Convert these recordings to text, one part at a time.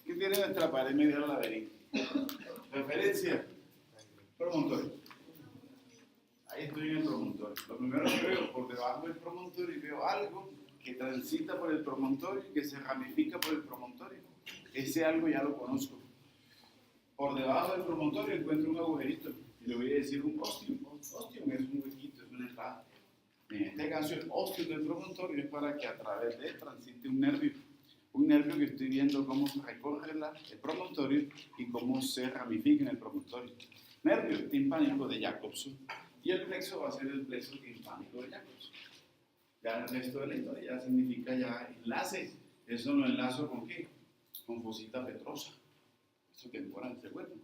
¿Qué tiene nuestra pared medial laberíntica? Referencia, promontorio. Ahí estoy en el promontorio. Lo primero que veo, por debajo del promontorio, veo algo que transita por el promontorio y que se ramifica por el promontorio. Ese algo ya lo conozco. Por debajo del promontorio encuentro un agujerito y le voy a decir un ostium. Ostium es un huequito, es una entrada. En este caso, el ostium del promontorio es para que a través de él transite un nervio. Un nervio que estoy viendo cómo recorre el promontorio y cómo se ramifica en el promontorio. Nervio timpánico de Jacobson. Y el plexo va a ser el plexo timpánico de Jacobson. Ya el resto de la historia ya significa ya enlace. Eso lo enlazo con ¿qué? Con fosita petrosa. Eso temporal, ¿se acuerdan?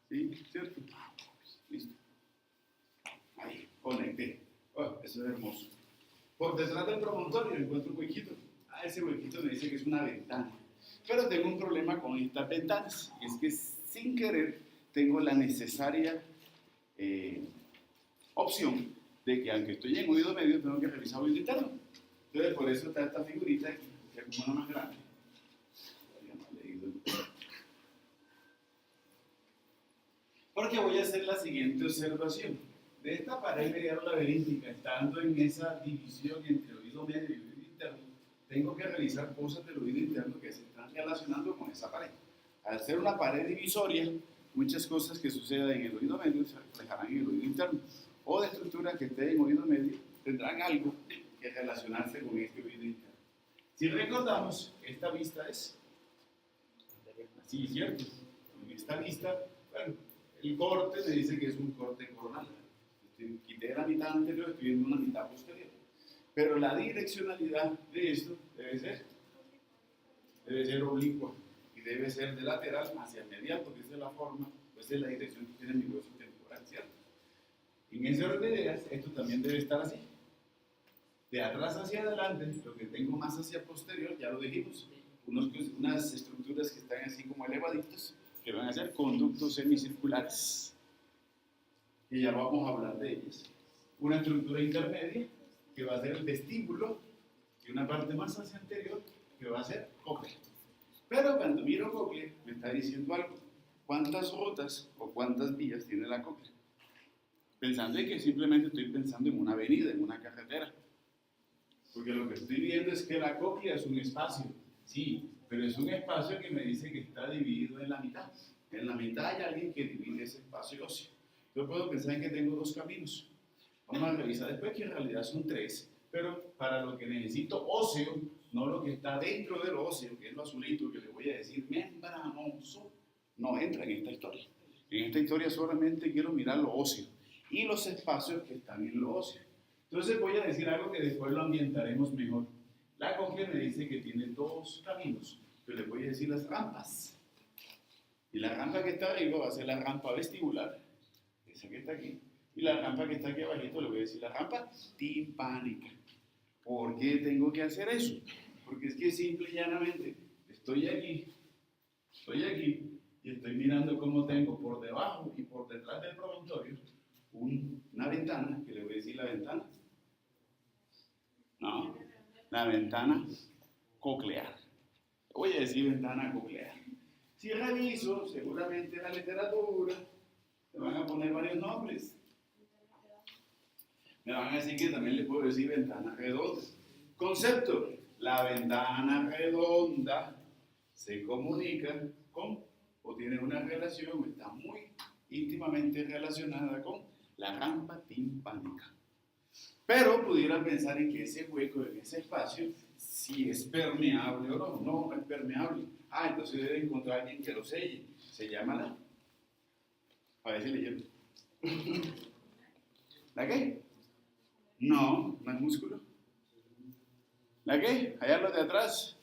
¿Sí? ¿Cierto? Listo. Ahí, conecté. Oh, eso es hermoso. Por detrás del promontorio encuentro un huequito. Ese huequito me dice que es una ventana. Pero tengo un problema con estas ventanas. Es que sin querer tengo la necesaria opción de que aunque estoy en oído medio tengo que revisar oído interno. Entonces por eso está esta figurita aquí, que es como una más grande. Porque voy a hacer la siguiente observación. De esta pared medial laberíntica, estando en esa división entre oído medio y oído interno, tengo que revisar cosas del oído interno que se están relacionando con esa pared. Al ser una pared divisoria, muchas cosas que sucedan en el oído medio se reflejarán en el oído interno. O de estructuras que estén en oído medio tendrán algo que relacionarse con este oído interno. Si recordamos, esta vista es así, ¿cierto? En esta vista, bueno, el corte me dice que es un corte coronal. Quité la mitad anterior, estoy viendo una mitad posterior. Pero la direccionalidad de esto debe ser oblicua y debe ser de lateral hacia medial, porque esa es la forma, pues es la dirección que tiene mi hueso temporal, ¿cierto? En ese orden de ideas, esto también debe estar así. De atrás hacia adelante, lo que tengo más hacia posterior, ya lo dijimos, unas estructuras que están así como elevaditas, que van a ser conductos semicirculares. Y ya vamos a hablar de ellas. Una estructura intermedia, que va a ser el vestíbulo, y una parte más hacia anterior, que va a ser cóclea. Pero cuando miro cóclea, me está diciendo algo. ¿Cuántas rutas o cuántas vías tiene la cóclea? Pensando en que simplemente estoy pensando en una avenida, en una carretera. Porque lo que estoy viendo es que la cóclea es un espacio. Sí, pero es un espacio que me dice que está dividido en la mitad. En la mitad hay alguien que divide ese espacio óseo. Yo puedo pensar en que tengo dos caminos. Vamos a revisar después que en realidad son tres, pero para lo que necesito óseo, no lo que está dentro del óseo, que es lo azulito que le voy a decir membranoso, no entra en esta historia. En esta historia solamente quiero mirar lo óseo y los espacios que están en lo óseo. Entonces voy a decir algo que después lo ambientaremos mejor. La cóclea me dice que tiene dos caminos, yo le voy a decir las rampas. Y la rampa que está arriba va a ser la rampa vestibular, esa que está aquí. Y la rampa que está aquí abajito le voy a decir la rampa timpánica. ¿Por qué tengo que hacer eso? Porque es que simple y llanamente estoy aquí y estoy mirando cómo tengo por debajo y por detrás del promontorio una ventana, que le voy a decir la ventana. No, la ventana coclear. Voy a decir ventana coclear. Si reviso, seguramente en la literatura me van a poner varios nombres. Me van a decir que también le puedo decir ventana redonda. Concepto: la ventana redonda se comunica con, o tiene una relación, o está muy íntimamente relacionada con la rampa timpánica. Pero pudieran pensar en que ese hueco, en ese espacio, si es permeable o no. No, no es permeable. Entonces debe encontrar a alguien que lo selle. Se llama la... A ver si le llamo. ¿La qué? No, no es músculo. ¿La qué? Allá los de atrás.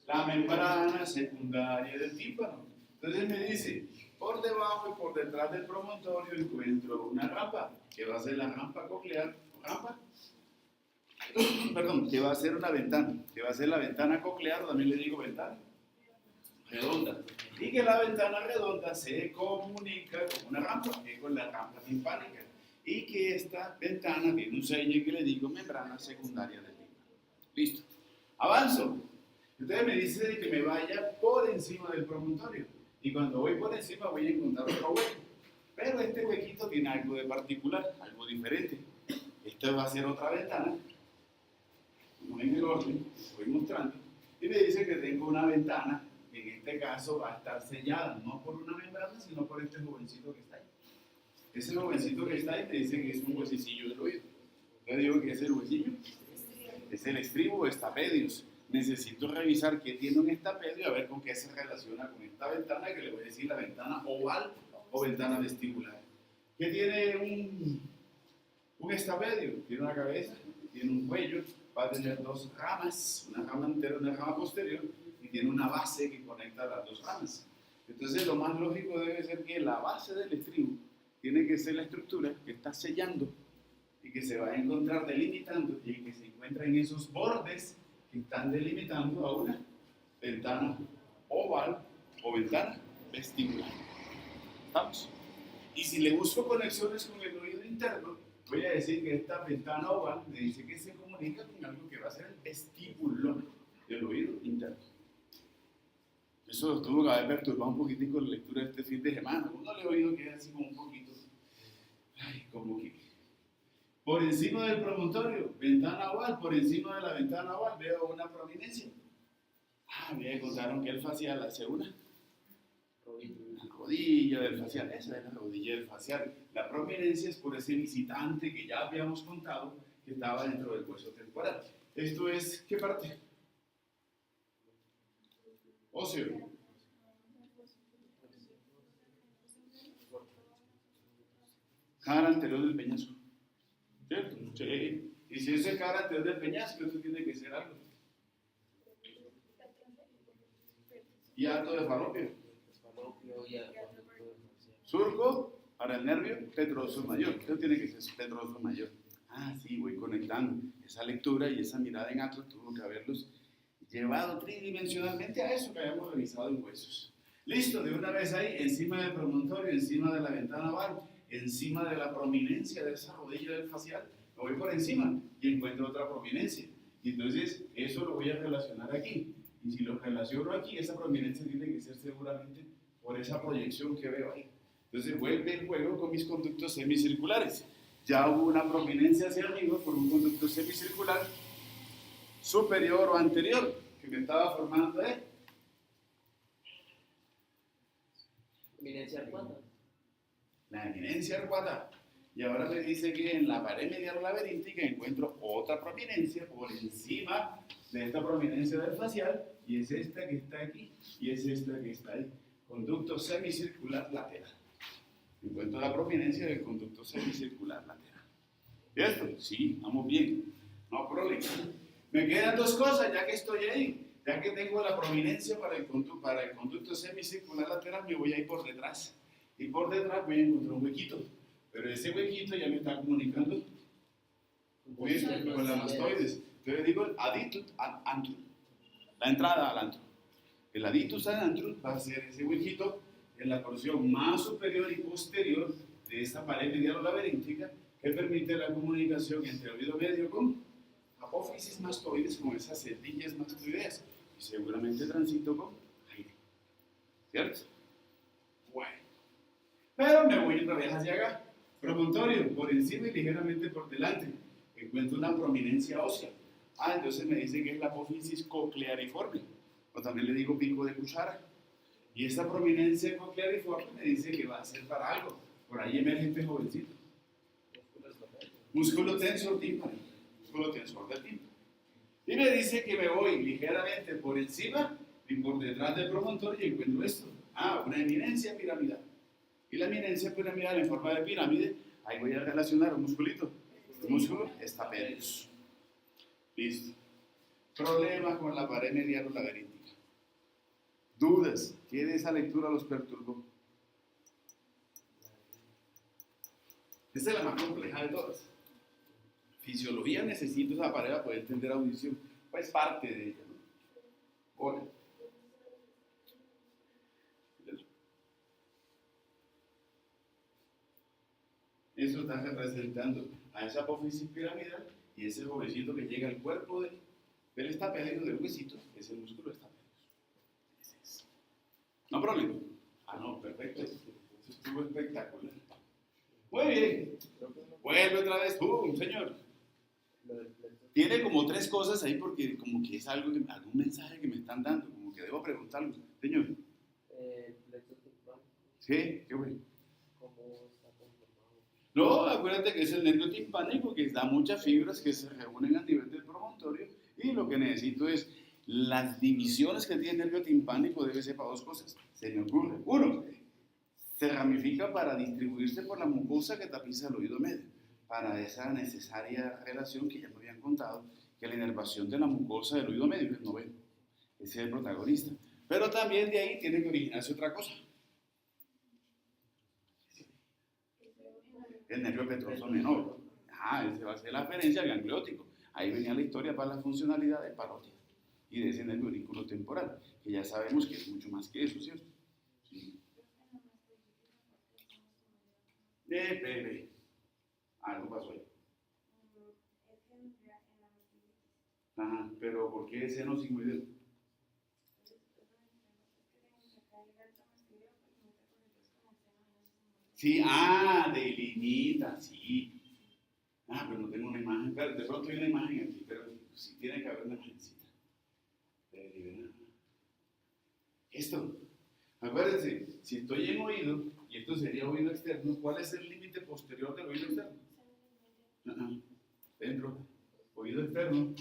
La membrana secundaria del tímpano. Entonces me dice, por debajo y por detrás del promontorio encuentro una rampa, que va a ser la rampa coclear, perdón, que va a ser una ventana, que va a ser la ventana coclear, también le digo ventana redonda, y que la ventana redonda se comunica con una rampa, que es con la rampa timpánica, y que esta ventana tiene un sello que le digo membrana secundaria del tímpano. Listo. Avanzo. Entonces me dice que me vaya por encima del promontorio. Y cuando voy por encima voy a encontrar otro hueco. Pero este huequito tiene algo de particular, algo diferente. Esta va a ser otra ventana. No en el orden, voy mostrando. Y me dice que tengo una ventana, que en este caso va a estar sellada, no por una membrana, sino por este jovencito que está ahí. Ese jovencito que está ahí me dice que es un huesicillo del oído. Entonces digo que es el huesillo. Es el estribo o estapedios. Necesito revisar qué tiene un estapedio, a ver con qué se relaciona con esta ventana, que le voy a decir la ventana oval o ventana vestibular. ¿Qué tiene un estapedio? Tiene una cabeza, tiene un cuello, va a tener dos ramas, una rama entera, una rama posterior, y tiene una base que conecta las dos ramas. Entonces lo más lógico debe ser que la base del estribo tiene que ser la estructura que está sellando y que se va a encontrar delimitando y que se encuentra en esos bordes que están delimitando a una ventana oval o ventana vestibular. ¿Estamos? Y si le busco conexiones con el oído interno, voy a decir que esta ventana oval me dice que se comunica con algo que va a ser el vestíbulo del oído interno. Eso tuvo que haber perturbado un poquitico la lectura de este fin de semana. Uno le he oído que es así como un poquito, como que por encima del promontorio, ventana oval, por encima de la ventana oval veo una prominencia. Me contaron que el facial hace una rodilla del facial, esa es la rodilla del facial. La prominencia es por ese visitante que ya habíamos contado que estaba dentro del hueso temporal. Esto es, ¿qué parte? Óseo. Cara anterior del peñasco. ¿Cierto? Sí. Y si es el cara anterior del peñasco, eso tiene que ser algo. Y alto de falopio. Surco para el nervio petroso mayor. Eso tiene que ser petroso mayor. Sí, voy conectando. Esa lectura y esa mirada en atlas tuvo que haberlos llevado tridimensionalmente a eso que habíamos revisado en huesos. Listo, de una vez ahí, encima del promontorio, encima de la ventana oval, encima de la prominencia de esa rodilla del facial, lo voy por encima y encuentro otra prominencia. Y entonces eso lo voy a relacionar aquí. Y si lo relaciono aquí, esa prominencia tiene que ser seguramente por esa proyección que veo ahí. Entonces vuelve el juego con mis conductos semicirculares. Ya hubo una prominencia hacia arriba por un conducto semicircular superior o anterior que me estaba formando Eminencia arcuata. La eminencia arcuata. Y ahora me dice que en la pared medial laberíntica encuentro otra prominencia por encima de esta prominencia del facial, y es esta que está aquí y es esta que está ahí. Conducto semicircular lateral. Encuentro la prominencia del conducto semicircular lateral. ¿Y esto? Sí, vamos bien. No problema. Me quedan dos cosas ya que estoy ahí. Ya que tengo la prominencia para el conducto semicircular lateral, me voy a ir por detrás. Y por detrás voy a encontrar un huequito. Pero ese huequito ya me está comunicando con la mastoides. Entonces digo el aditus ad antrum. La entrada al antrum. El aditus ad antrum va a ser ese huequito en la porción más superior y posterior de esta pared medial laberíntica que permite la comunicación entre oído medio con apófisis mastoides, con esas celdillas mastoideas, y seguramente transito con aire. ¿Cierto? Bueno. Pero me voy otra vez hacia acá. Promontorio, por encima y ligeramente por delante. Encuentro una prominencia ósea. Entonces me dice que es la apófisis cocleariforme. O también le digo pico de cuchara. Y esta prominencia cocleariforme me dice que va a ser para algo. Por ahí emerge este jovencito. Músculo tensor tímpano. Músculo tensor del tímpano. Y me dice que me voy ligeramente por encima y por detrás del promontorio y encuentro esto. Una eminencia piramidal. Y la eminencia piramidal en forma de pirámide, ahí voy a relacionar un musculito. El músculo estapedius. Listo. Problemas con la pared medial laberíntica. Dudas. ¿Qué de esa lectura los perturbó? Esta es la más compleja de todas. Fisiología necesito esa pared para poder entender audición. Pues parte de ella, ¿no? Hola. Eso está representando a esa apófisis piramidal y ese jovencito que llega al cuerpo del estapedio del huesito, es el músculo No problema. Ah, no, perfecto. Eso estuvo espectacular. Muy bien. Vuelve otra vez. Señor. Tiene como tres cosas ahí porque como que es algo algún mensaje que me están dando, como que debo preguntarlo. Señor. Sí, qué bueno. No, acuérdate que es el nervio timpánico que da muchas fibras que se reúnen a nivel del promontorio y lo que necesito es las divisiones que tiene el nervio timpánico debe ser para dos cosas. Se me ocurre. Uno, se ramifica para distribuirse por la mucosa que tapiza el oído medio, para esa necesaria relación que ya me habían contado, que la inervación de la mucosa del oído medio es el noveno. Ese es el protagonista. Pero también de ahí tiene que originarse otra cosa. El nervio petroso menor. Ese va a ser la referencia al gangliótico. Ahí venía la historia para las funcionalidades parótidas y de ese nervio aurículo temporal, que ya sabemos que es mucho más que eso, ¿cierto? Sí. Algo pasó ahí. Ajá, pero ¿por qué seno sigmoideo? Sí, delimita, sí. Pero no tengo una imagen. Pero de pronto hay una imagen aquí, pero sí tiene que haber una imagencita. Esto, acuérdense, si estoy en oído, y esto sería oído externo, ¿cuál es el límite posterior del oído externo? Dentro, oído externo.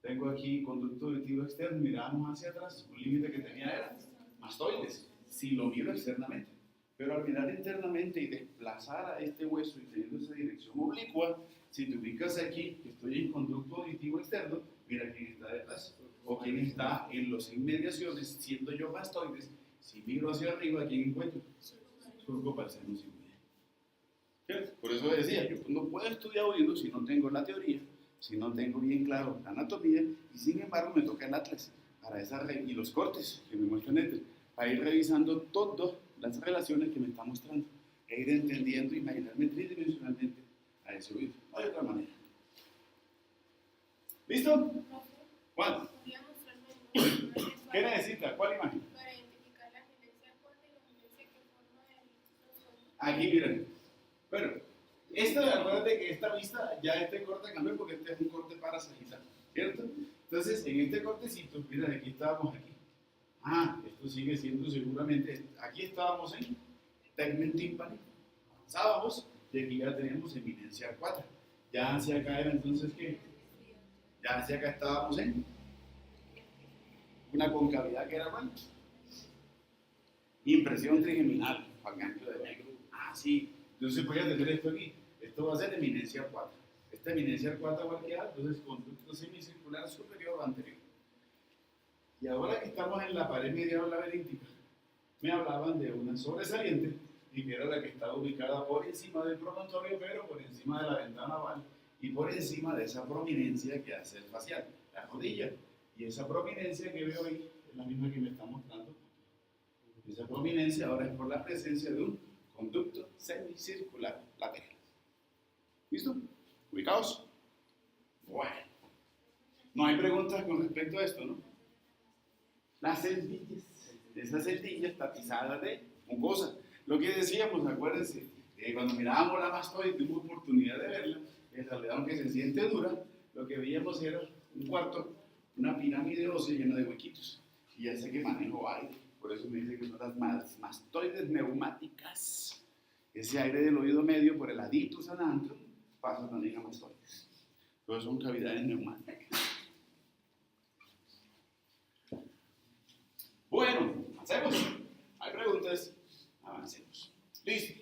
Tengo aquí conducto auditivo externo, miramos hacia atrás, un límite que tenía era mastoides, si lo miro externamente. Pero al mirar internamente y desplazar a este hueso y teniendo esa dirección oblicua, si te ubicas aquí, que estoy en conducto auditivo externo, mira quién está detrás, o quién está en las inmediaciones, siendo yo mastoides. Si miro hacia arriba, ¿quién encuentro? Surco para el seno sigmoideo. Por eso decía, yo no puedo estudiar oído si no tengo la teoría, si no tengo bien claro la anatomía, y sin embargo me toca el atlas para y los cortes que me muestran para ir revisando todas las relaciones que me está mostrando e ir entendiendo, imaginarme tridimensionalmente a ese oído. No hay otra manera. ¿Listo? ¿Cuál? ¿Qué necesita? ¿Cuál imagen? Para identificar la gerencia corta y la gerencia que forma el... Aquí, miren. Bueno, acuérdate que esta vista, ya este corte cambió porque este es un corte parasagital, ¿cierto? Entonces, en este cortecito, miren, aquí estábamos aquí. Esto sigue siendo seguramente, aquí estábamos en tegmen timpánico. Avanzábamos y aquí ya tenemos eminencia 4. Ya hacia acá era entonces, ¿qué? Ya hacia acá estábamos en una concavidad que era ¿cuál? Impresión trigeminal, ganglio de negro. Sí. Entonces voy a tener esto aquí. Esto va a ser eminencia 4. Esta eminencia 4 va a quedar, entonces, conducto semicircular superior o anterior. Y ahora que estamos en la pared medial laberíntica, me hablaban de una sobresaliente, y que era la que estaba ubicada por encima del promontorio, pero por encima de la ventana oval, y por encima de esa prominencia que hace el facial, la rodilla. Y esa prominencia que veo ahí es la misma que me está mostrando. Esa prominencia ahora es por la presencia de un conducto semicircular lateral. ¿Listo? ¿Ubicados? Bueno. No hay preguntas con respecto a esto, ¿no? Las celdillas. Esas celdillas tapizadas de mucosa. Lo que decíamos, acuérdense, cuando mirábamos la mastoide, tuvimos oportunidad de verla, en realidad aunque se siente dura, lo que veíamos era un cuarto, una pirámide ósea llena de huequitos. Y ya sé que manejo aire, por eso me dice que son las mastoides neumáticas. Ese aire del oído medio por el aditus anantrum pasa también a mastoides. Todas son cavidades neumáticas. Bueno, avancemos. ¿Hay preguntas? Avancemos. Listo.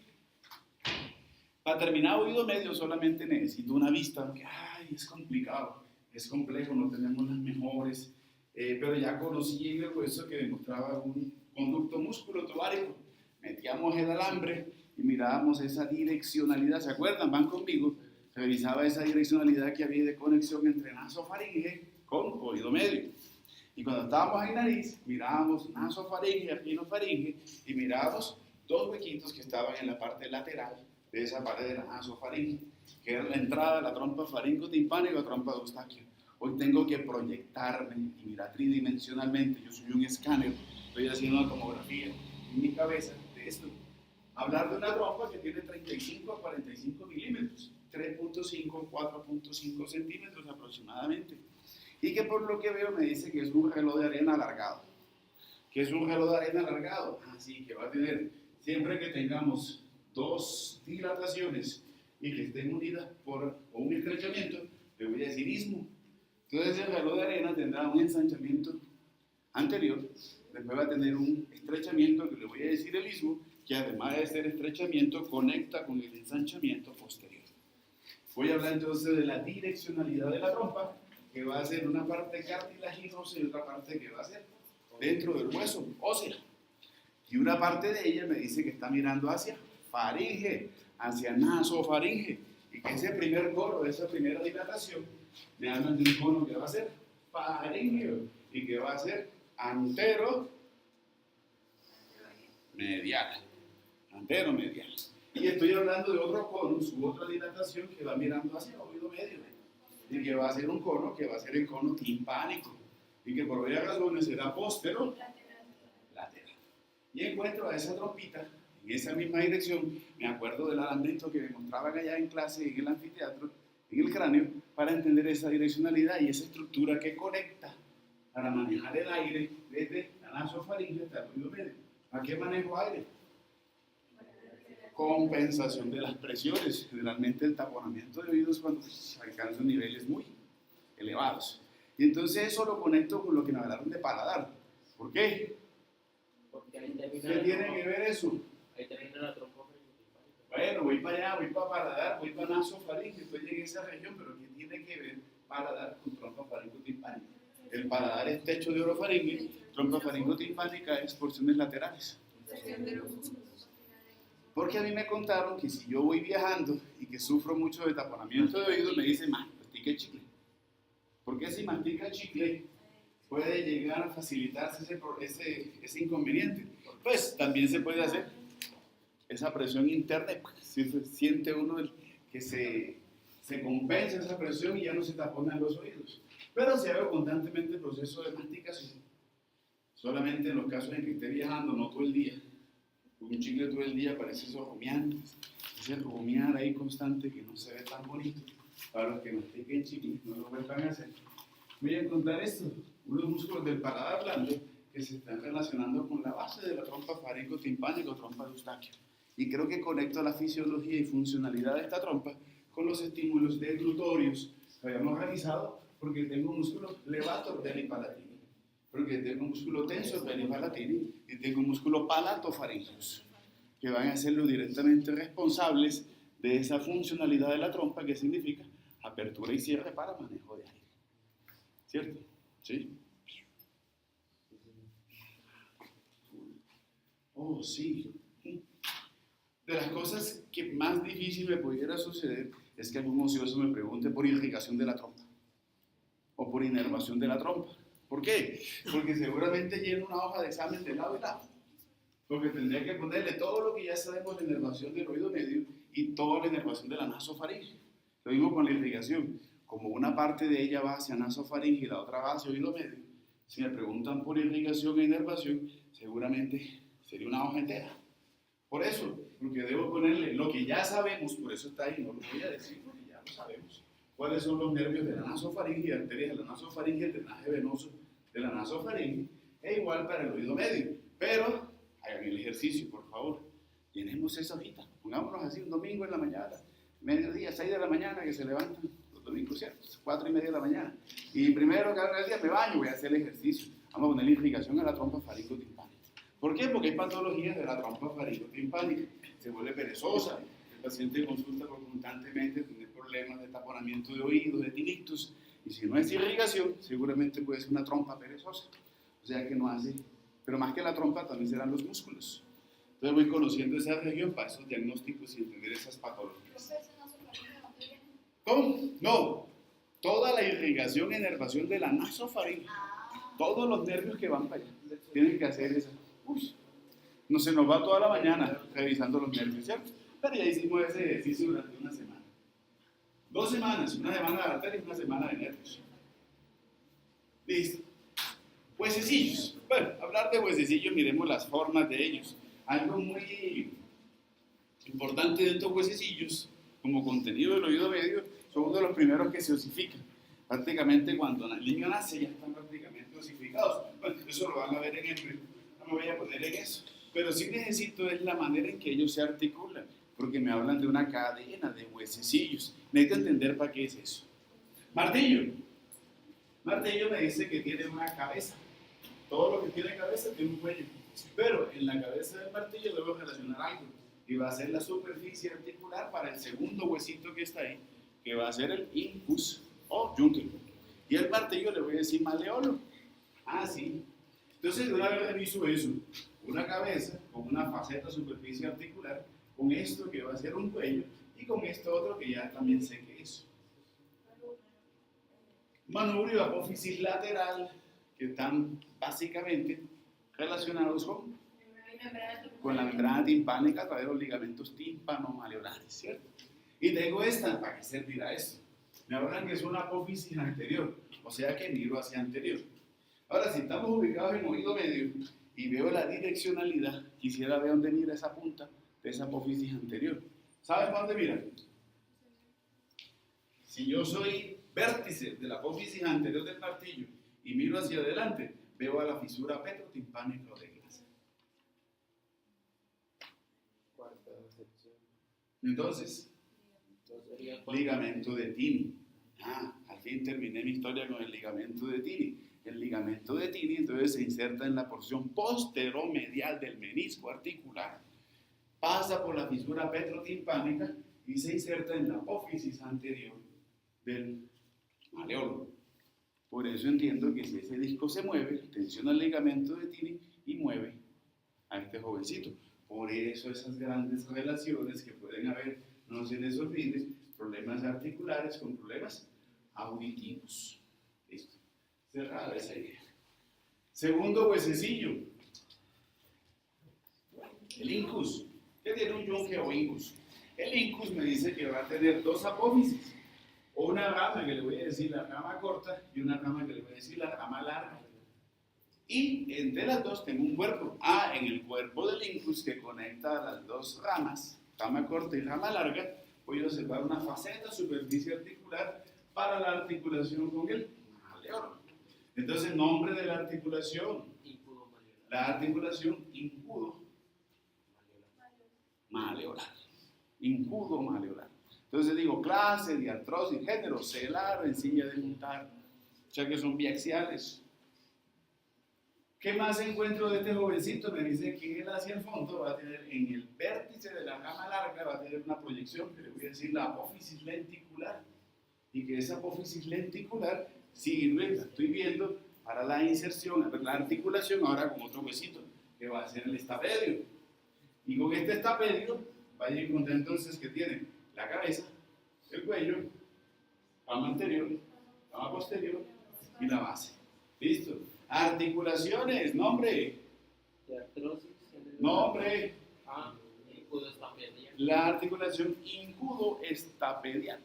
Para terminar oído medio solamente necesito una vista, aunque es complicado, es complejo, no tenemos las mejores, pero ya conocí el hueso que demostraba un conducto músculo-tubárico. Metíamos el alambre y mirábamos esa direccionalidad, ¿se acuerdan? Van conmigo, revisaba esa direccionalidad que había de conexión entre nasofaringe con oído medio. Y cuando estábamos en nariz, mirábamos nasofaringe, rinofaringe, y mirábamos dos huequitos que estaban en la parte lateral de esa pared de la nasofaringe, que era la entrada de la trompa faringo-timpánica o trompa de Eustaquio. Hoy tengo que proyectarme y mirar tridimensionalmente. Yo soy un escáner, estoy haciendo una tomografía en mi cabeza de esto. Hablar de una trompa que tiene 35 a 45 milímetros, 3.5 4.5 centímetros aproximadamente. Y que por lo que veo me dice que es un reloj de arena alargado. ¿Qué es un reloj de arena alargado? Así que va a tener, siempre que tengamos dos dilataciones y que estén unidas por un estrechamiento, le voy a decir istmo. Entonces el reloj de arena tendrá un ensanchamiento anterior, después va a tener un estrechamiento que le voy a decir el istmo, que además de ser estrechamiento conecta con el ensanchamiento posterior. Voy a hablar entonces de la direccionalidad de la trompa, que va a ser una parte cartilaginosa y otra parte que va a ser dentro del hueso óseo. Y una parte de ella me dice que está mirando hacia faringe, hacia nasofaringe, y que ese primer cono, esa primera dilatación, me hablan de un cono que va a ser faríngeo y que va a ser anteromedial. Anteromedial. Y estoy hablando de otro cono, su otra dilatación que va mirando hacia el oído medio y que va a ser un cono que va a ser el cono timpánico y que por varias razones será lateral. Y encuentro a esa trompita en esa misma dirección. Me acuerdo del alambrito que me mostraban allá en clase en el anfiteatro, en el cráneo, para entender esa direccionalidad y esa estructura que conecta para manejar el aire desde la nasofaringe hasta el oído medio. ¿A qué manejo aire? Compensación de las presiones. Generalmente el taponamiento de oídos cuando alcanza niveles muy elevados. Y entonces eso lo conecto con lo que me hablaron de paladar. ¿Por qué? Porque ahí termina. ¿Qué tiene que ver eso? Ahí termina la trompa. Bueno, voy para allá, voy para paladar, voy para nasofaringe, estoy en esa región, pero ¿qué tiene que ver paladar con trompa faringotimpánica? El paladar es techo de orofaringe, trompa faringotimpánica es porciones laterales. Porque a mí me contaron que si yo voy viajando y que sufro mucho de taponamiento de oídos, me dicen, mastique chicle. Porque si mastica chicle puede llegar a facilitarse ese inconveniente. Pues también se puede hacer esa presión interna, si siente uno que se compensa esa presión y ya no se taponan los oídos. Pero si hago constantemente el proceso de masticación, solamente en los casos en que esté viajando, no todo el día, un chicle todo el día parece eso rumiando, ese rumiar ahí constante que no se ve tan bonito. Para los que mastiquen chicle, no lo vuelvan a hacer. Voy a contar esto, unos músculos del paladar blando que se están relacionando con la base de la trompa faringotimpánica o trompa de Eustaquio. Y creo que conecto la fisiología y funcionalidad de esta trompa con los estímulos deglutorios que habíamos realizado, porque tengo músculo levator venipalatini, porque tengo músculo tensor venipalatini y tengo músculo palatofaringeus, que van a ser los directamente responsables de esa funcionalidad de la trompa, que significa apertura y cierre para manejo de aire. ¿Cierto? ¿Sí? Oh, sí. De las cosas que más difícil me pudiera suceder es que algún ocioso me pregunte por irrigación de la trompa o por inervación de la trompa. ¿Por qué? Porque seguramente lleno una hoja de examen de lado y lado. Porque tendría que ponerle todo lo que ya sabemos de inervación del oído medio y toda la inervación de la nasofaringe. Lo mismo con la irrigación. Como una parte de ella va hacia nasofaringe y la otra va hacia oído medio, si me preguntan por irrigación e inervación, seguramente sería una hoja entera. Por eso, porque debo ponerle lo que ya sabemos, por eso está ahí, no lo voy a decir porque ya lo sabemos. ¿Cuáles son los nervios de la nasofaringe y arterias de la nasofaringe, el drenaje venoso de la nasofaringe? Es igual para el oído medio. Pero, hagan el ejercicio, por favor. Llenemos esa hojita. Pongámonos así un domingo en la mañana, mediodía, 6 de la mañana, que se levantan los domingos, ¿cierto? 4:30 de la mañana. Y primero que haga el día me baño, voy a hacer el ejercicio. Vamos a ponerle irrigación a la trompa faringotimpánica. ¿Por qué? Porque hay patologías de la trompa faringotimpánica. Se vuelve perezosa. El paciente consulta por constantemente tener problemas de taponamiento de oídos, de tinnitus. Y si no es irrigación, seguramente puede ser una trompa perezosa. O sea que no hace. Pero más que la trompa, también serán los músculos. Entonces voy conociendo esa región para esos diagnósticos y entender esas patologías. ¿Cómo? No. Toda la irrigación e inervación de la nasofaringe. Todos los nervios que van para allá tienen que hacer esa. Uy, no se nos va toda la mañana revisando los nervios, ¿cierto? Pero ya hicimos ese ejercicio durante una semana. 2 semanas, una semana de arterias y una semana de nervios. Listo. Huesecillos. Bueno, hablar de huesecillos, miremos las formas de ellos. Algo muy importante de estos huesecillos, como contenido del oído medio, son uno de los primeros que se osifican. Prácticamente cuando el niño nace ya están prácticamente osificados. Bueno, eso lo van a ver en el... No me voy a poner en eso. Pero sí necesito es la manera en que ellos se articulan, porque me hablan de una cadena de huesecillos. Necesito entender para qué es eso. Martillo. Martillo me dice que tiene una cabeza. Todo lo que tiene cabeza tiene un cuello. Pero en la cabeza del martillo debo relacionar algo. Y va a ser la superficie articular para el segundo huesito que está ahí, que va a ser el incus o yunque. Y al martillo le voy a decir maleolo. Ah, sí. Entonces, de una vez reviso eso. Una cabeza con una faceta superficie articular, con esto que va a ser un cuello, y con esto otro que ya también sé que es. Manubrio, apófisis lateral, que están básicamente relacionados con la membrana timpánica a través de los ligamentos tímpano-maleolares, ¿cierto? Y tengo esta, ¿para qué servirá esto? Me hablan que es una apófisis anterior, o sea que miro hacia anterior. Ahora, si estamos ubicados en oído medio y veo la direccionalidad, quisiera ver dónde mira esa punta de esa apófisis anterior. ¿Sabes dónde mira? Si yo soy vértice de la apófisis anterior del martillo y miro hacia adelante, veo a la fisura petrotimpánica o de glasa. Entonces, ligamento de Tini. Al fin terminé mi historia con el ligamento de Tini. El ligamento de Tini entonces se inserta en la porción posteromedial del menisco articular, pasa por la fisura petrotimpánica y se inserta en la apófisis anterior del maleolo. Por eso entiendo que si ese disco se mueve, tensiona el ligamento de Tini y mueve a este jovencito. Por eso esas grandes relaciones que pueden haber, no se les olvide, problemas articulares con problemas auditivos. Listo. Cerrada esa idea. Segundo huesecillo. El incus. ¿Qué tiene un yunque o incus? El incus me dice que va a tener dos apófisis. O una rama que le voy a decir la rama corta y una rama que le voy a decir la rama larga. Y entre las dos tengo un cuerpo. En el cuerpo del incus que conecta a las dos ramas, rama corta y rama larga, voy a observar una faceta superficie articular para la articulación con el maleolo. Entonces, nombre de la articulación. La articulación incudo-maleolar. Incudo-maleolar. Entonces digo, clase, diartrosis, género, celar, en silla de montar. O sea que son biaxiales. ¿Qué más encuentro de este jovencito? Me dice que él hacia el fondo va a tener, en el vértice de la rama larga, va a tener una proyección que le voy a decir la apófisis lenticular. Y que esa apófisis lenticular sirve, la estoy viendo, para la inserción, la articulación ahora con otro huesito, que va a ser el estapedio. Y con este estapedio, vaya a encontrar entonces que tiene la cabeza, el cuello, rama anterior, rama posterior y la base. ¿Listo? Articulaciones, nombre. Nombre. La articulación incudo-estapedial.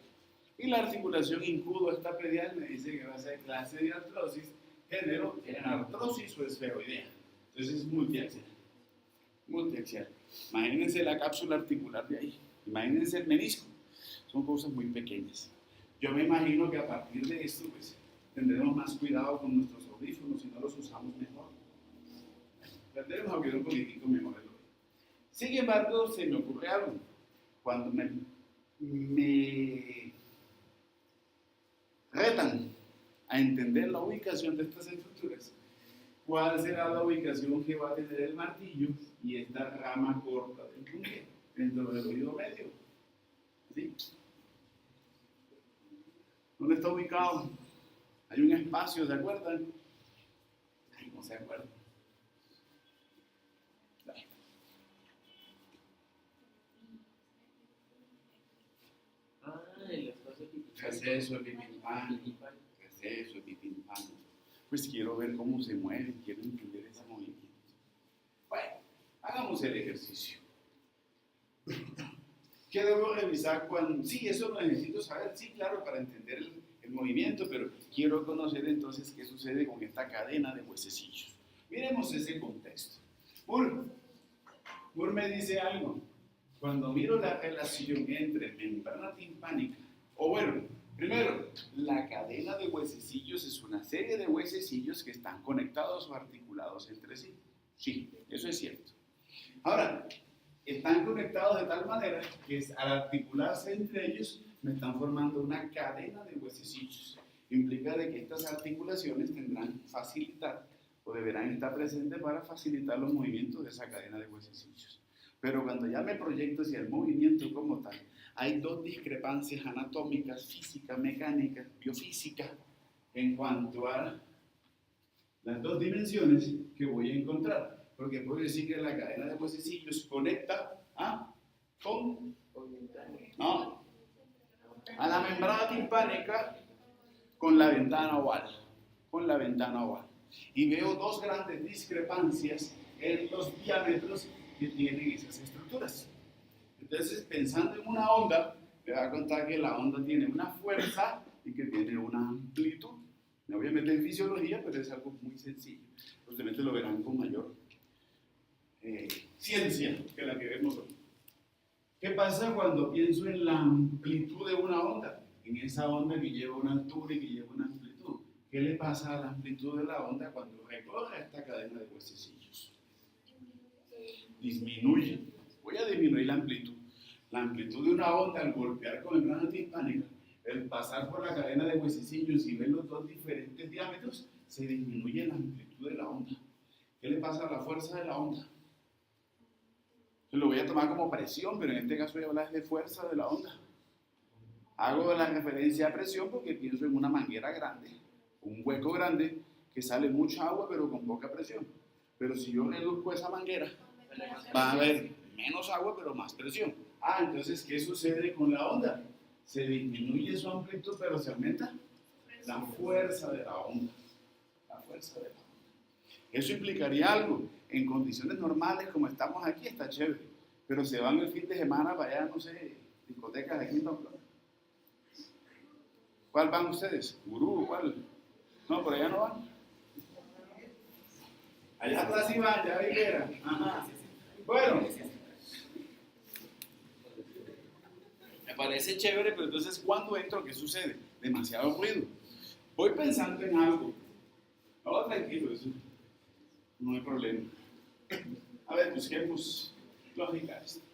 Y la articulación incudo-estapedial me dice que va a ser clase de artrosis, género en artrosis o esferoidea. Entonces es multiaxial. Multiaxial. Imagínense la cápsula articular de ahí. Imagínense el menisco. Son cosas muy pequeñas. Yo me imagino que a partir de esto, pues, tendremos más cuidado con nuestros audífonos y no los usamos mejor. Tendremos a oír un político mejor. Sin embargo, se me ocurre algo. Cuando me retan a entender la ubicación de estas estructuras, ¿cuál será la ubicación que va a tener el martillo y esta rama corta del yunque dentro del oído medio? ¿Sí? ¿Dónde está ubicado? Hay un espacio, ¿se acuerdan? Ay, no se acuerdan. El espacio Receso epipimpano. Receso epipimpano. Pues quiero ver cómo se mueve, quiero entender ese movimiento. Bueno, hagamos el ejercicio. ¿Qué debo revisar cuando? Sí, eso lo necesito saber. Sí, claro, para entender el movimiento, pero quiero conocer entonces qué sucede con esta cadena de huesecillos. Miremos ese contexto. Moore me dice algo. Cuando miro la relación entre membrana timpánica, o bueno, primero, la cadena de huesecillos es una serie de huesecillos que están conectados o articulados entre sí. Sí, eso es cierto. Ahora, están conectados de tal manera que al articularse entre ellos me están formando una cadena de huesecillos. Implica de que estas articulaciones tendrán facilitar o deberán estar presentes para facilitar los movimientos de esa cadena de huesecillos. Pero cuando ya me proyecto hacia el movimiento como tal, hay dos discrepancias anatómicas, físicas, mecánicas, biofísicas, en cuanto a las dos dimensiones que voy a encontrar. Porque puedo decir que la cadena de huesecillos conecta a la membrana timpánica con la ventana oval. Y veo dos grandes discrepancias en los diámetros que tienen esas estructuras. Entonces, pensando en una onda, me va a contar que la onda tiene una fuerza y que tiene una amplitud. Me voy a meter en fisiología, pero es algo muy sencillo. Ustedes lo verán con mayor ciencia que la que vemos hoy. ¿Qué pasa cuando pienso en la amplitud de una onda? En esa onda que lleva una altura y que lleva una amplitud. ¿Qué le pasa a la amplitud de la onda cuando recorre esta cadena de huesecillos? Disminuye. Voy a disminuir la amplitud. La amplitud de una onda al golpear con membrana timpánica, el pasar por la cadena de huesecillos y ver los dos diferentes diámetros, se disminuye la amplitud de la onda. ¿Qué le pasa a la fuerza de la onda? Lo voy a tomar como presión, pero en este caso voy a hablar de fuerza de la onda. Hago la referencia a presión porque pienso en una manguera grande, un hueco grande que sale mucha agua pero con poca presión. Pero si yo reduzco esa manguera, va a haber menos agua pero más presión. Entonces, ¿qué sucede con la onda? Se disminuye su amplitud pero se aumenta la fuerza de la onda. La fuerza de la onda. Eso implicaría algo. En condiciones normales como estamos aquí está chévere, pero se van el fin de semana para allá, no sé, discotecas aquí en Pamplona. ¿Cuál van ustedes? ¿Gurú? ¿Cuál? No, por allá no van. Allá atrás sí van, ya vi que era. Ajá. Bueno, me parece chévere, pero entonces ¿cuándo entro? ¿Qué sucede? Demasiado ruido. Voy pensando en algo. No, tranquilo, eso no hay problema. A ver, busquemos lógica esto.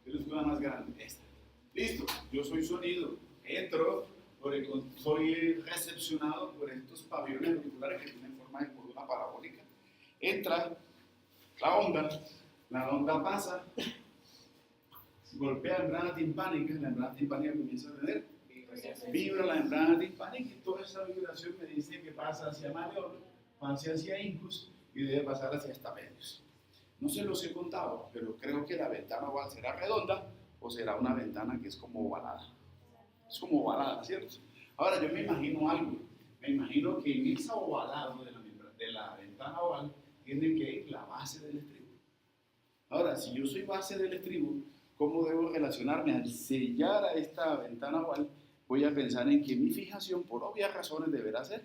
¿Qué es una más grande? Esta. Listo, yo soy sonido. Entro, soy recepcionado por estos pabellones auriculares que tienen forma de columna parabólica. Entra la onda pasa, golpea la membrana timpánica, la membrana timpánica comienza a tener, vibra la membrana timpánica y toda esa vibración me dice que pasa hacia mayor, pasa hacia incus y debe pasar hacia estapedios. No se los he contado, pero creo que la ventana oval será redonda o será una ventana que es como ovalada. Es como ovalada, ¿cierto? Ahora yo me imagino algo. Me imagino que en esa ovalada de la ventana oval tiene que ir la base del estribo. Ahora, si yo soy base del estribo, ¿cómo debo relacionarme? Al sellar a esta ventana oval, voy a pensar en que mi fijación, por obvias razones, deberá ser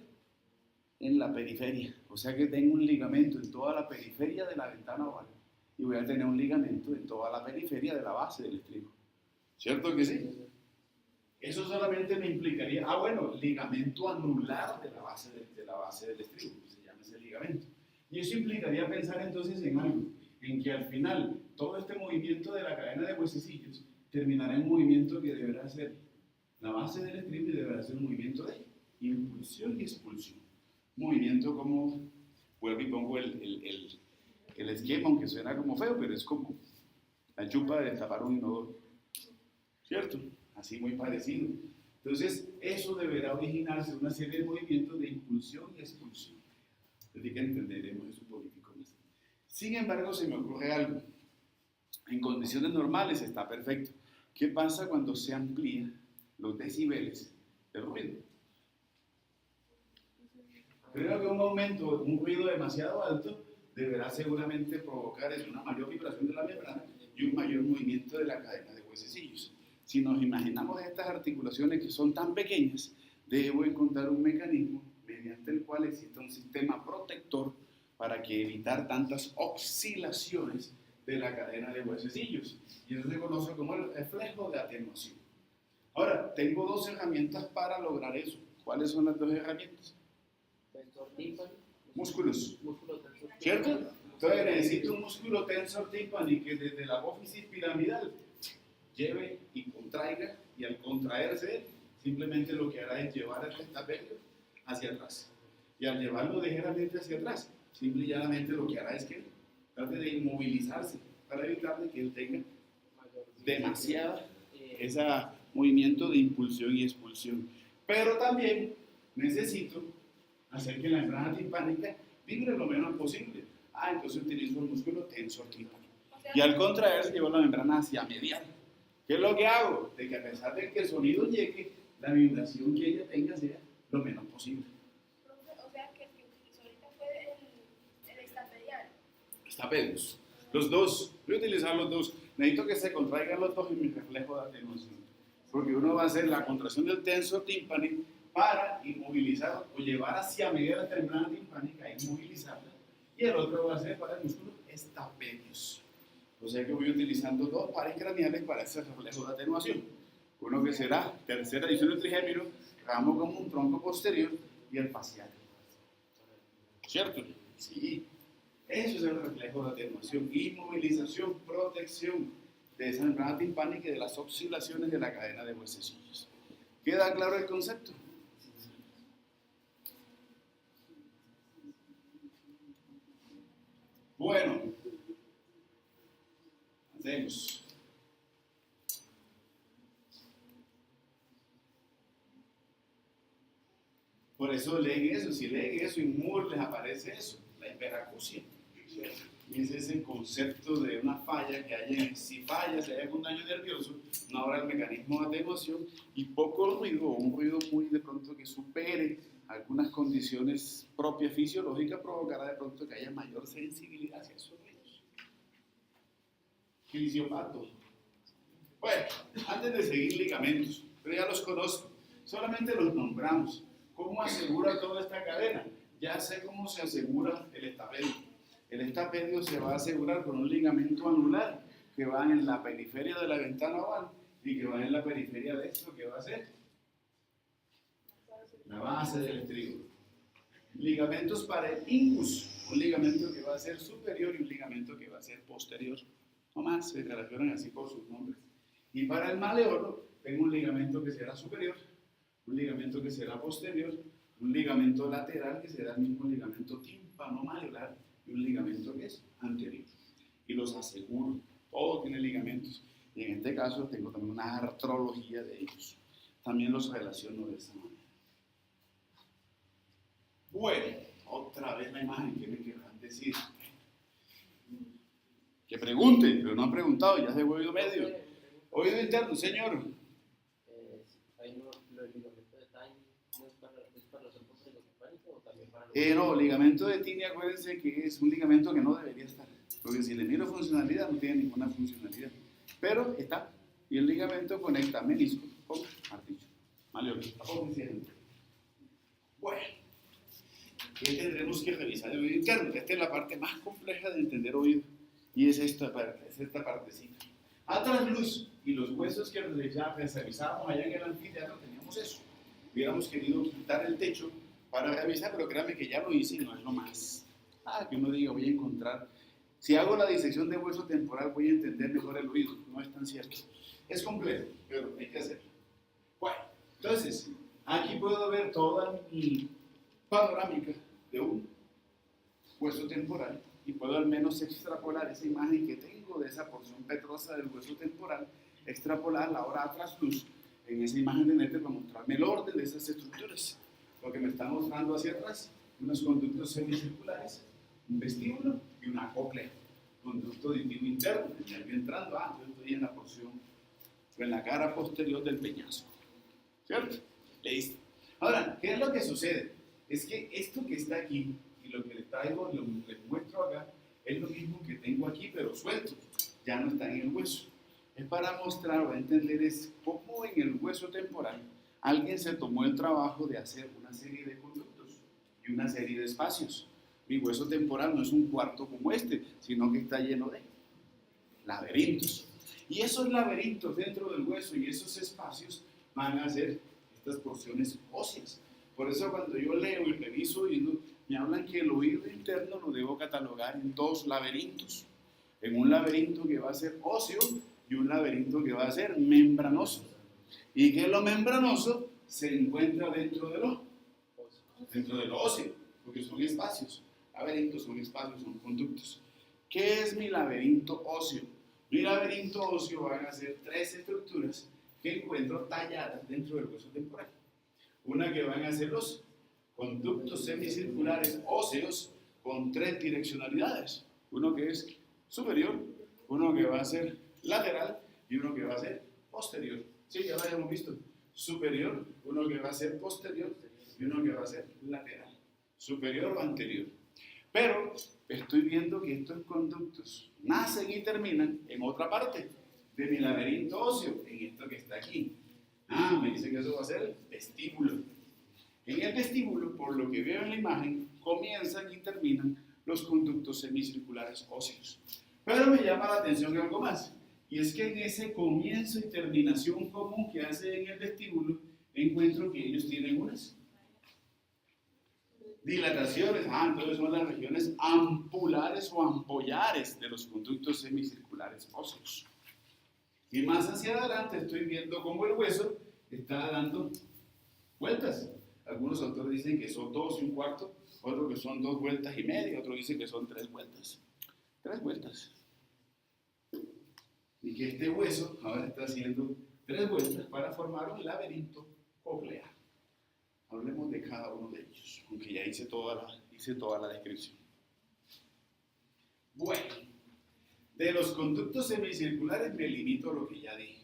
en la periferia. O sea que tengo un ligamento en toda la periferia de la ventana oval y voy a tener un ligamento en toda la periferia de la base del estribo. ¿Cierto que sí? Eso solamente me implicaría, ligamento anular de la base del estribo, se llama ese ligamento. Y eso implicaría pensar entonces en algo, en que al final todo este movimiento de la cadena de huesecillos terminará en un movimiento que deberá ser la base del estribo y deberá ser un movimiento de impulsión y expulsión. Un movimiento como, vuelvo y pongo el esquema, aunque suena como feo, pero es como la chupa de destapar un inodoro, ¿cierto? Así muy parecido. Entonces, eso deberá originarse en una serie de movimientos de impulsión y expulsión. Así que entenderemos eso un poquitico más. Sin embargo, se me ocurre algo. En condiciones normales está perfecto, ¿Qué pasa cuando se amplía los decibeles del ruido? Creo que un aumento, un ruido demasiado alto, deberá seguramente provocar una mayor vibración de la membrana y un mayor movimiento de la cadena de huesecillos. Si nos imaginamos estas articulaciones que son tan pequeñas, debo encontrar un mecanismo mediante el cual exista un sistema protector para que evitar tantas oscilaciones de la cadena de huesecillos. Y eso se conoce como el reflejo de atenuación. Ahora, tengo dos herramientas para lograr eso. ¿Cuáles son las dos herramientas? Tensor tímpano. Músculos. Músculo tensor tímpano. ¿Cierto? Entonces necesito un músculo tensor tímpano que desde la apófisis piramidal lleve y contraiga, y al contraerse simplemente lo que hará es llevar el testapedio hacia atrás. Y al llevarlo ligeramente hacia atrás, simple y llanamente lo que hará es que trate de inmovilizarse para evitar de que él tenga demasiada ese movimiento de impulsión y expulsión. Pero también necesito hacer que la membrana timpánica vibre lo menos posible. Entonces utilizo el músculo tensor tímpano. Y al contraerse llevo la membrana hacia medial. ¿Qué es lo que hago? De que a pesar de que el sonido llegue, la vibración que ella tenga sea lo menos posible. O sea, que el que utilizó ahorita fue el estapedial. Estapedios. Los dos. Voy a utilizar los dos. Necesito que se contraigan los dos en mi reflejo de atenuación. Porque uno va a hacer la contracción del tensor tímpano para inmovilizar o llevar hacia medial la membrana timpánica e inmovilizarla. Y el otro va a ser para el músculo estapedios. O sea que voy utilizando dos pares craneales para ese reflejo de atenuación. Uno que será tercera división del trigémino, ramo como un tronco posterior y el facial. ¿Cierto? Sí. Eso es el reflejo de atenuación, inmovilización, protección de esa membrana timpánica y de las oscilaciones de la cadena de huesecillos. ¿Queda claro el concepto? Bueno, hacemos. Por eso leen eso, si leen eso, en Moore les aparece eso, la hiperacusia. Y ese es el concepto de una falla que hay si falla, si hay algún daño nervioso, no habrá el mecanismo de atenuación y poco ruido, o un ruido muy de pronto que supere algunas condiciones propias fisiológicas, provocará de pronto que haya mayor sensibilidad hacia esos ruidos. Fisiopato. Bueno, antes de seguir ligamentos, pero ya los conozco, solamente los nombramos. ¿Cómo asegura toda esta cadena? Ya sé cómo se asegura el estapedio. El estapedio se va a asegurar con un ligamento anular que va en la periferia de la ventana oval y que va en la periferia de esto que va a ser la base del estribo. Ligamentos para el incus, un ligamento que va a ser superior y un ligamento que va a ser posterior. No más, se relacionan así por sus nombres. Y para el maleolo, tengo un ligamento que será superior, un ligamento que será posterior, un ligamento lateral que será el mismo ligamento tímpano-maleolar y un ligamento que es anterior. Y los aseguro, todo tiene ligamentos. Y en este caso tengo también una artrología de ellos. También los relaciono de esa manera. Bueno, otra vez la imagen, ¿qué me querrán decir? Que pregunten, pero no han preguntado, ya es de oído medio. Oído interno, señor. Ahí no, los ligamentos de Tiny no es para los ojos timpánicos o también para los No, ligamento de Tiny, acuérdense que es un ligamento que no debería estar. Porque si le miro funcionalidad, no tiene ninguna funcionalidad. Pero está. Y el ligamento conecta menisco con articho. Maleolo. Bueno. ¿Qué tendremos que revisar de oído interno? Esta es la parte más compleja de entender oído. Y es esta parte, es esta partecita. Atrás luz y los huesos que revisábamos allá en el anfiteatro teníamos eso. Hubiéramos querido quitar el techo para revisar, pero créanme que ya lo hice y no es lo más. Que uno diga, voy a encontrar. Si hago la disección de hueso temporal, voy a entender mejor el oído. No es tan cierto. Es complejo, pero hay que hacerlo. Bueno, entonces, aquí puedo ver toda mi panorámica de un hueso temporal y puedo al menos extrapolar esa imagen que tengo de esa porción petrosa del hueso temporal, extrapolarla ahora a trasluz en esa imagen de Netter para mostrarme el orden de esas estructuras. Lo que me está mostrando hacia atrás, unos conductos semicirculares, un vestíbulo y una cóclea, conducto auditivo interno, el nervio entrando, yo estoy en la porción o en la cara posterior del peñasco. ¿Cierto? Listo. Ahora, ¿qué es lo que sucede? Es que esto que está aquí y lo que les traigo, les muestro acá, es lo mismo que tengo aquí, pero suelto. Ya no está en el hueso. Es para mostrar o entender es cómo en el hueso temporal alguien se tomó el trabajo de hacer una serie de conductos y una serie de espacios. Mi hueso temporal no es un cuarto como este, sino que está lleno de laberintos. Y esos laberintos dentro del hueso y esos espacios van a ser estas porciones óseas. Por eso cuando yo leo y reviso oído, me hablan que el oído interno lo debo catalogar en dos laberintos. En un laberinto que va a ser óseo y un laberinto que va a ser membranoso. Y que lo membranoso se encuentra dentro de lo óseo, porque son espacios. Laberintos son espacios, son conductos. ¿Qué es mi laberinto óseo? Mi laberinto óseo van a ser tres estructuras que encuentro talladas dentro del hueso temporal. Una que van a ser los conductos semicirculares óseos con tres direccionalidades. Uno que es superior, uno que va a ser lateral y uno que va a ser posterior. Sí, ya lo habíamos visto. Superior, uno que va a ser posterior y uno que va a ser lateral. Superior o anterior. Pero estoy viendo que estos conductos nacen y terminan en otra parte de mi laberinto óseo, en esto que está aquí. Me dice que eso va a ser el vestíbulo. En el vestíbulo, por lo que veo en la imagen, comienzan y terminan los conductos semicirculares óseos. Pero me llama la atención algo más, y es que en ese comienzo y terminación común que hace en el vestíbulo, encuentro que ellos tienen unas dilataciones. Entonces son las regiones ampulares o ampollares de los conductos semicirculares óseos. Y más hacia adelante estoy viendo cómo el hueso está dando vueltas. Algunos autores dicen que son 2 y un cuarto, otros que son 2 vueltas y media, otros dicen que son 3 vueltas. 3 vueltas. Y que este hueso ahora está haciendo 3 vueltas para formar un laberinto coclear. Hablemos de cada uno de ellos, aunque ya hice toda la descripción. Bueno, de los conductos semicirculares me limito a lo que ya dije.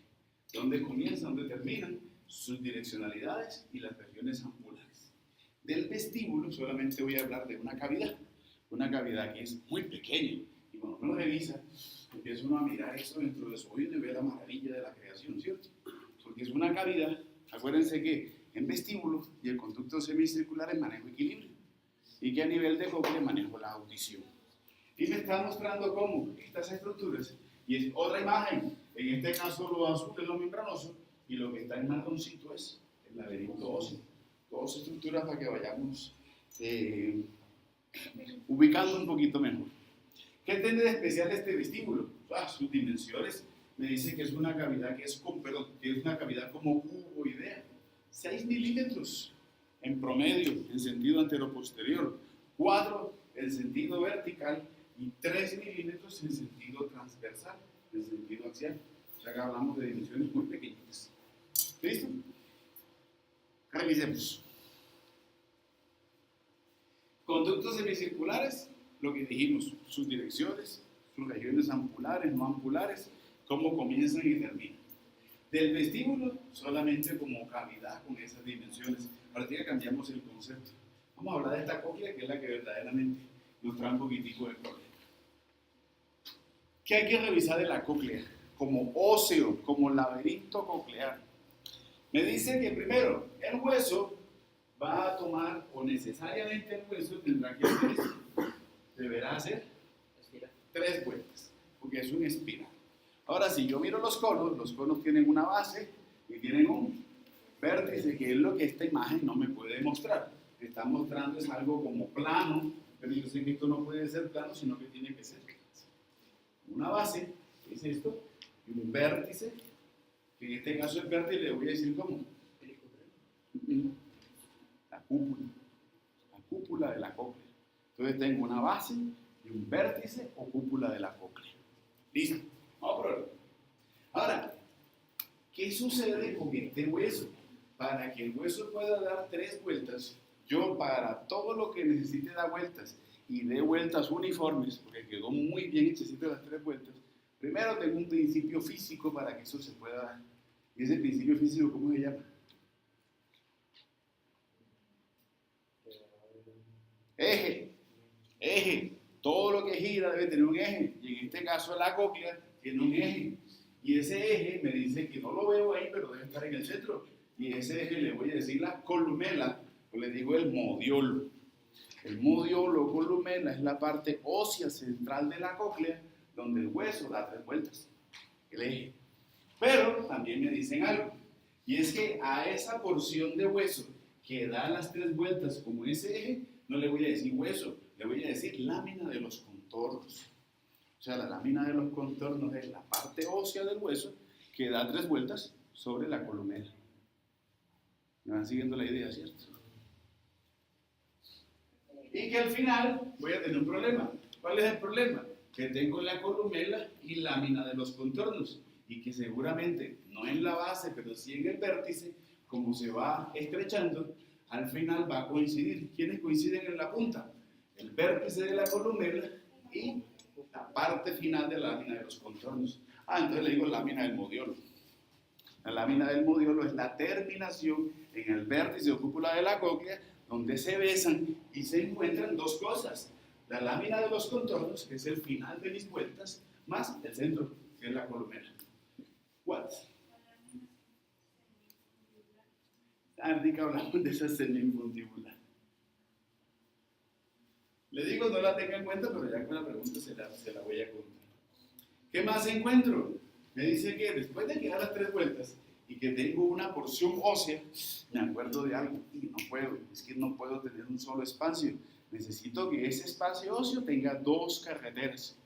Dónde comienzan, dónde terminan, sus direccionalidades y las regiones ampulares. Del vestíbulo solamente voy a hablar de una cavidad que es muy pequeña. Y cuando uno revisa, empieza uno a mirar eso dentro de su oído y ve la maravilla de la creación, ¿cierto? Porque es una cavidad, acuérdense que en vestíbulo y el conducto semicircular manejo equilibrio y que a nivel de cóclea manejo la audición. Y me está mostrando cómo estas estructuras, y es otra imagen, en este caso lo azul es lo membranoso y lo que está en marroncito es el laberinto óseo. Dos estructuras para que vayamos ubicando un poquito mejor. ¿Qué tiene de especial este vestíbulo? Sus dimensiones me dice que es una cavidad que es una cavidad como cuboidea. 6 milímetros en promedio en sentido anteroposterior, 4 en sentido vertical y 3 milímetros en sentido transversal, en sentido axial. O sea que hablamos de dimensiones muy pequeñitas. ¿Listo? Revisemos. Conductos semicirculares, lo que dijimos, sus direcciones, sus regiones ampulares, no ampulares, cómo comienzan y terminan. Del vestíbulo, solamente como cavidad con esas dimensiones. Ahora sí que cambiamos el concepto. Vamos a hablar de esta cóclea, que es la que verdaderamente nos trae un poquitico de problema. ¿Qué hay que revisar de la cóclea? Como óseo, como laberinto coclear. Me dice que primero, el hueso va a tomar, o necesariamente el hueso tendrá que hacer esto. Deberá hacer 3 vueltas, porque es un espiral. Ahora, si yo miro los conos tienen una base y tienen un vértice, que es lo que esta imagen no me puede mostrar. Me está mostrando es algo como plano, pero yo sé que esto no puede ser plano, sino que tiene que ser una base, que es esto, y un vértice, que en este caso el vértice le voy a decir como la cúpula de la cóclea. Entonces tengo una base y un vértice o cúpula de la cóclea. ¿Listo? Vamos a probarlo. Ahora, ¿qué sucede con este hueso? Para que el hueso pueda dar 3 vueltas, yo para todo lo que necesite dar vueltas y dé vueltas uniformes, porque quedó muy bien hechecito las 3 vueltas, primero tengo un principio físico para que eso se pueda dar. Ese principio físico, ¿cómo se llama? Eje. Eje. Todo lo que gira debe tener un eje. Y en este caso la cóclea tiene un eje. Y ese eje me dice que no lo veo ahí, pero debe estar en el centro. Y ese eje le voy a decir la columela, o le digo el modiolo. El modiolo o columela es la parte ósea central de la cóclea, donde el hueso da 3 vueltas. El eje. Pero también me dicen algo. Y es que a esa porción de hueso que da las 3 vueltas como ese eje, no le voy a decir hueso, le voy a decir lámina de los contornos. O sea, la lámina de los contornos es la parte ósea del hueso que da 3 vueltas sobre la columela. ¿Me van siguiendo la idea, cierto? Y que al final voy a tener un problema. ¿Cuál es el problema? Que tengo la columela y lámina de los contornos. Y que seguramente, no en la base, pero sí en el vértice, como se va estrechando, al final va a coincidir. ¿Quiénes coinciden en la punta? El vértice de la columela y la parte final de la lámina de los contornos. Entonces le digo lámina del modiolo. La lámina del modiolo es la terminación en el vértice o cúpula de la cóclea, donde se besan y se encuentran 2 cosas. La lámina de los contornos, que es el final de mis vueltas, más el centro, que es la columela. ¿What? Ahorita hablamos de esa semiinfundibular. Le digo, no la tenga en cuenta, pero ya con la pregunta se la voy a contar. ¿Qué más encuentro? Me dice que después de que da las 3 vueltas y que tengo una porción ósea, me acuerdo de algo y no puedo, es que no puedo tener un solo espacio. Necesito que ese espacio óseo tenga 2 carreteras.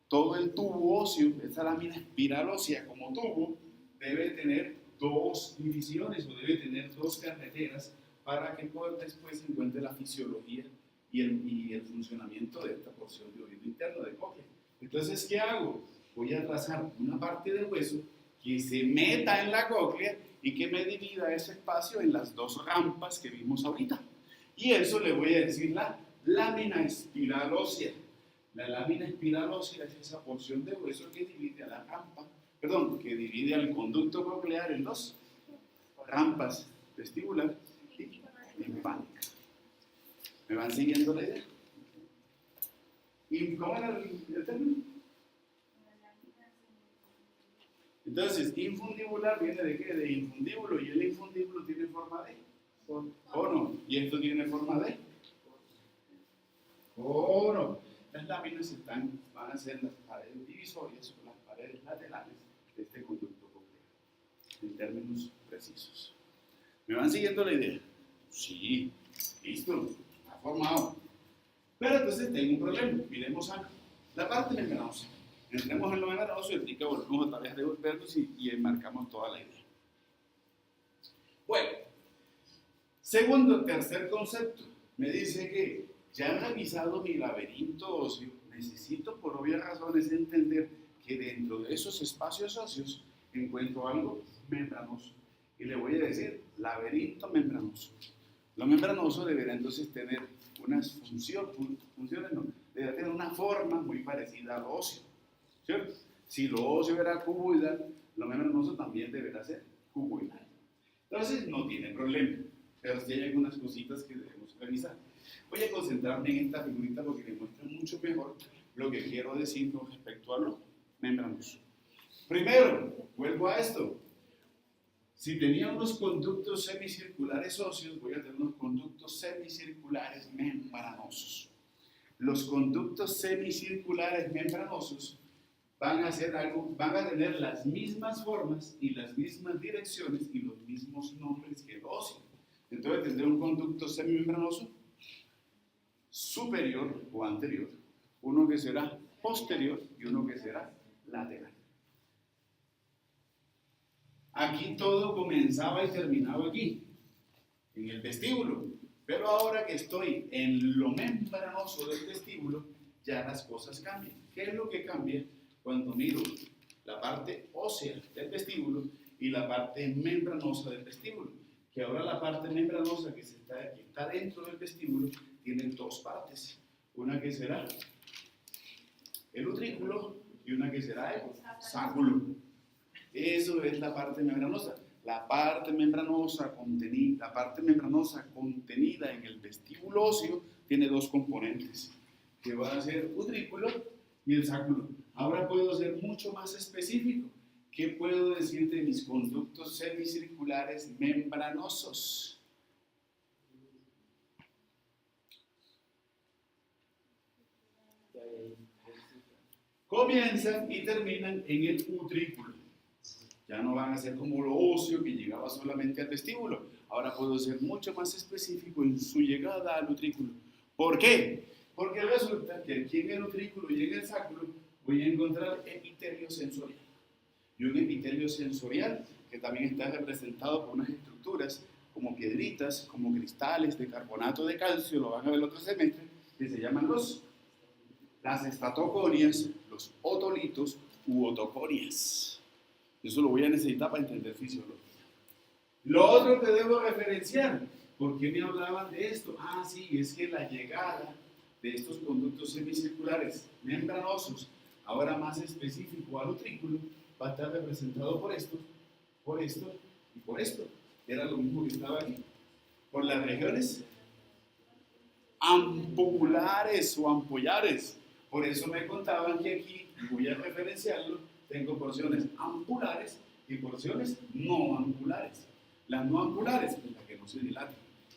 Todo el tubo óseo, esta lámina espiral ósea como tubo, debe tener 2 divisiones o debe tener 2 carreteras para que después se encuentre la fisiología y el funcionamiento de esta porción de oído interno de cóclea. Entonces, ¿qué hago? Voy a trazar una parte del hueso que se meta en la cóclea y que me divida ese espacio en las 2 rampas que vimos ahorita. Y eso le voy a decir la lámina espiral ósea. La lámina espiral ósea es esa porción de hueso que divide a la rampa, que divide al conducto coclear en 2 rampas, vestibular y timpánica. ¿Me van siguiendo la idea? ¿Y cómo era el término? Entonces, infundibular viene de qué? De infundíbulo, y el infundíbulo tiene forma de cono, y esto tiene forma de cono. Las láminas van a ser las paredes divisorias o las paredes laterales de este conducto coclear, en términos precisos. ¿Me van siguiendo la idea? Sí, listo, está formado. Pero entonces tengo un problema. Miremos a la parte membranosa. Entremos en lo membranoso y ahorita volvemos otra vez a devolvernos y enmarcamos toda la idea. Bueno, tercer concepto. Me dice que ya he revisado mi laberinto óseo. Necesito, por obvias razones, entender que dentro de esos espacios óseos encuentro algo membranoso. Y le voy a decir, laberinto membranoso. Lo membranoso deberá entonces tener unas funciones no, deberá tener una forma muy parecida al óseo, ¿cierto? Si lo óseo era cuboidal, lo membranoso también deberá ser cuboidal. Entonces no tiene problema, pero sí hay algunas cositas que debemos revisar. Voy a concentrarme en esta figurita porque me muestra mucho mejor lo que quiero decir con respecto a lo membranoso. Primero, vuelvo a esto. Si tenía unos conductos semicirculares óseos, voy a tener unos conductos semicirculares membranosos. Los conductos semicirculares membranosos van a tener las mismas formas y las mismas direcciones y los mismos nombres que el óseo. Entonces tendré un conducto semimembranoso superior o anterior, uno que será posterior y uno que será lateral. Aquí todo comenzaba y terminaba aquí, en el vestíbulo. Pero ahora que estoy en lo membranoso del vestíbulo, ya las cosas cambian. ¿Qué es lo que cambia cuando miro la parte ósea del vestíbulo y la parte membranosa del vestíbulo? Que ahora la parte membranosa que está dentro del vestíbulo tiene 2 partes. Una que será el utrículo y una que será el sáculo. Eso es la parte membranosa. La parte membranosa contenida en el vestíbulo óseo tiene dos componentes, que va a ser utrículo y el sáculo. Ahora puedo ser mucho más específico. ¿Qué puedo decir de mis conductos semicirculares membranosos? Comienzan y terminan en el utrículo. Ya no van a ser como lo óseo que llegaba solamente al vestíbulo. Ahora puedo ser mucho más específico en su llegada al utrículo. ¿Por qué? Porque resulta que aquí en el utrículo y en el sáculo voy a encontrar epitelio sensorial. Y un epitelio sensorial que también está representado por unas estructuras como piedritas, como cristales de carbonato de calcio, lo van a ver el otro semestre, que se llaman las estatoconias, los otolitos u otoconias. Eso lo voy a necesitar para entender fisiología. Lo otro que debo referenciar, ¿por qué me hablaban de esto? Ah, sí, es que la llegada de estos conductos semicirculares membranosos, ahora más específico al utrículo, va a estar representado por esto y por esto. Era lo mismo que estaba aquí. Por las regiones ampulares o ampollares. Por eso me contaban que aquí, voy a referenciarlo, tengo porciones ampulares y porciones no ampulares. Las no ampulares es la que no se dilatan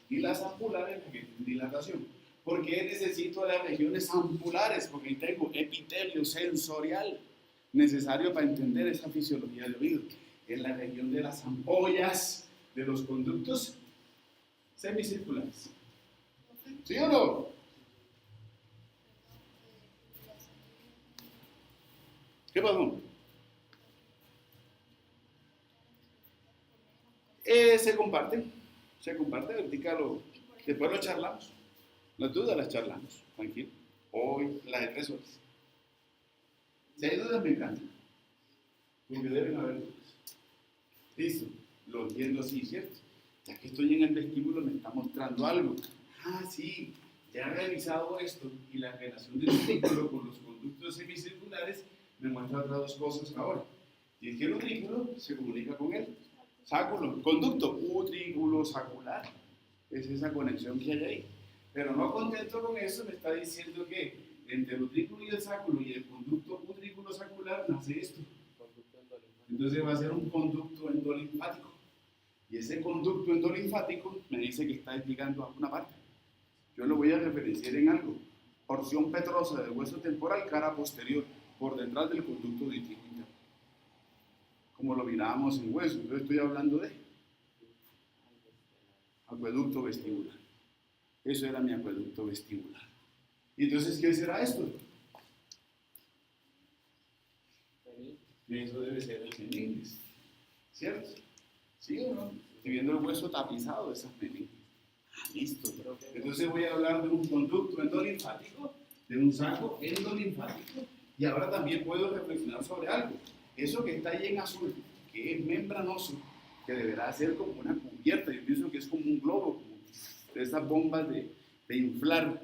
y las ampulares la que tienen dilatación. ¿Por qué necesito las regiones ampulares? Porque tengo epitelio sensorial necesario para entender esa fisiología de oído. En la región de las ampollas de los conductos semicirculares. ¿Sí o no? ¿Qué pasó? Se comparte, vertícalo. Después lo charlamos. Las dudas las charlamos, tranquilo. Hoy las de 3 horas. Si hay dudas, me encanta. Porque deben haber dudas. Listo, lo entiendo así, ¿cierto? Ya que estoy en el vestíbulo, me está mostrando algo. Ah, sí, ya he revisado esto y la relación del utrículo con los conductos semicirculares me muestra otras dos cosas ahora. Y es que el utrículo se comunica con el sáculo. Conducto utrículo sacular. Es esa conexión que hay ahí. Pero no contento con eso, me está diciendo que entre el utrículo y el sáculo y el conducto utrículo sacular nace esto. Entonces va a ser un conducto endolinfático. Y ese conducto endolinfático me dice que está explicando alguna parte. Yo lo voy a referenciar en algo. Porción petrosa del hueso temporal, cara posterior, por detrás del conducto díptico interno. Como lo mirábamos en hueso. Yo estoy hablando de acueducto vestibular. Eso era mi acueducto vestibular. ¿Y entonces qué será esto? Eso debe ser el meninges, ¿cierto? ¿Sí o no? Estoy viendo el hueso tapizado de esas meninges. Ah, listo. Entonces voy a hablar de un conducto endolinfático, de un saco endolinfático, y ahora también puedo reflexionar sobre algo. Eso que está ahí en azul, que es membranoso, que deberá ser como una cubierta, yo pienso que es como un globo, como de esas bombas de inflar.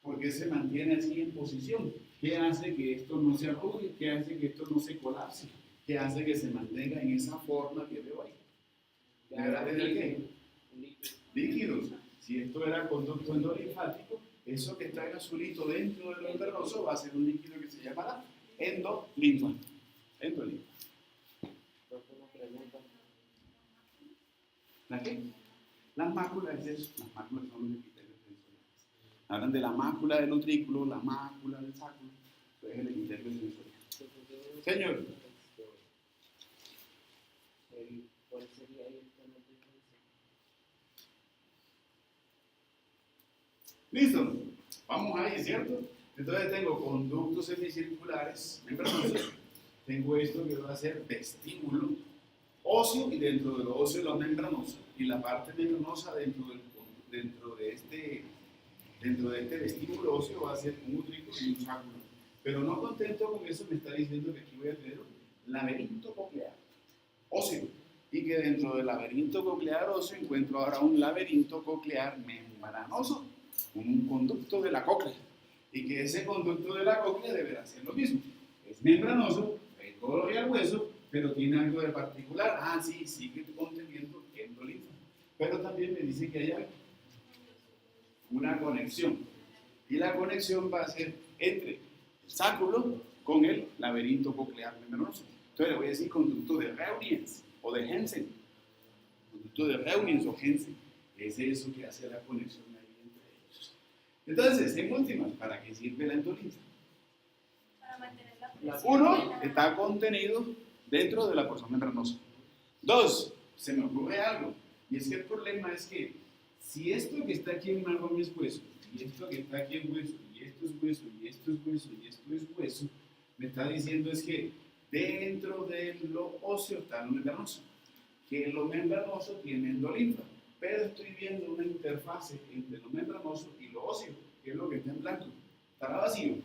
¿Por qué se mantiene así en posición? ¿Qué hace que esto no se arrugue? ¿Qué hace que esto no se colapse? ¿Qué hace que se mantenga en esa forma que veo ahí? ¿Deberá tener qué? Líquidos. Si esto era conducto endolinfático, eso que está en azulito dentro del membranoso va a ser un líquido que se llamará endolinfa. Endolinfa. ¿La qué? Las máculas es eso. Las máculas son los epitelios sensoriales. Hablan de la mácula del utrículo, la mácula del sáculo. Eso es el epitelio sensorial. Señor. ¿Cuál sería el tema de diferencia? Listo. Vamos ahí, ¿cierto? Entonces tengo conductos semicirculares membranosos. Tengo esto que va a ser vestíbulo óseo y dentro del óseo la membranosa. Y la parte membranosa dentro de este vestíbulo óseo va a ser un utrículo y un sáculo. Pero no contento con eso, me está diciendo que aquí voy a tener un laberinto coclear óseo. Y que dentro del laberinto coclear óseo encuentro ahora un laberinto coclear membranoso, un conducto de la cóclea. Y que ese conducto de la cóclea deberá ser lo mismo. Es membranoso, recorre al hueso pero tiene algo de particular. Ah, sí, sigue conteniendo endolinfa. Pero también me dice que hay algo, una conexión. Y la conexión va a ser entre el sáculo con el laberinto coclear membranoso. Entonces le voy a decir conducto de Reuniens o de Hensen. Conducto de Reuniens o Hensen. Es eso que hace la conexión ahí entre ellos. Entonces, en últimas, ¿para qué sirve la endolinfa? Para mantener la presión. Uno, está contenido dentro de la porción membranosa. Dos, se me ocurre algo. Y es que el problema es que si esto que está aquí en marrón es hueso, y esto que está aquí es hueso, y esto es hueso, y esto es hueso, y esto es hueso, me está diciendo es que dentro de lo óseo está lo membranoso, que lo membranoso tiene endolinfa, pero estoy viendo una interfase entre lo membranoso y lo óseo, que es lo que está en blanco. ¿Estará vacío?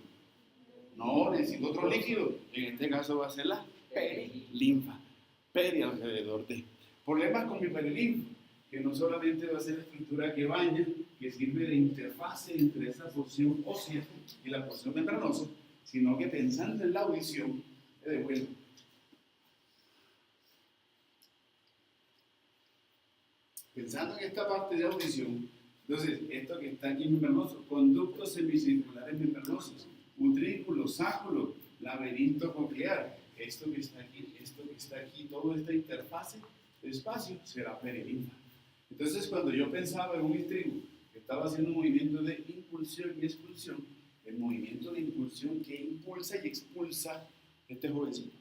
No, necesito otro líquido. En este caso va a ser la perilinfa. Peri alrededor de. Problemas con mi perilinfa, que no solamente va a ser la estructura que baña, que sirve de interfase entre esa porción ósea y la porción membranosa, sino que pensando en la audición, me devuelvo. Pensando en esta parte de audición, entonces, esto que está aquí membranoso, conductos semicirculares membranosos, utrículo, sáculo, laberinto coclear, esto que está aquí, toda esta interfase de espacio será perilinfa. Entonces, cuando yo pensaba en un estribo que estaba haciendo un movimiento de impulsión y expulsión, el movimiento de impulsión que impulsa y expulsa este jovencito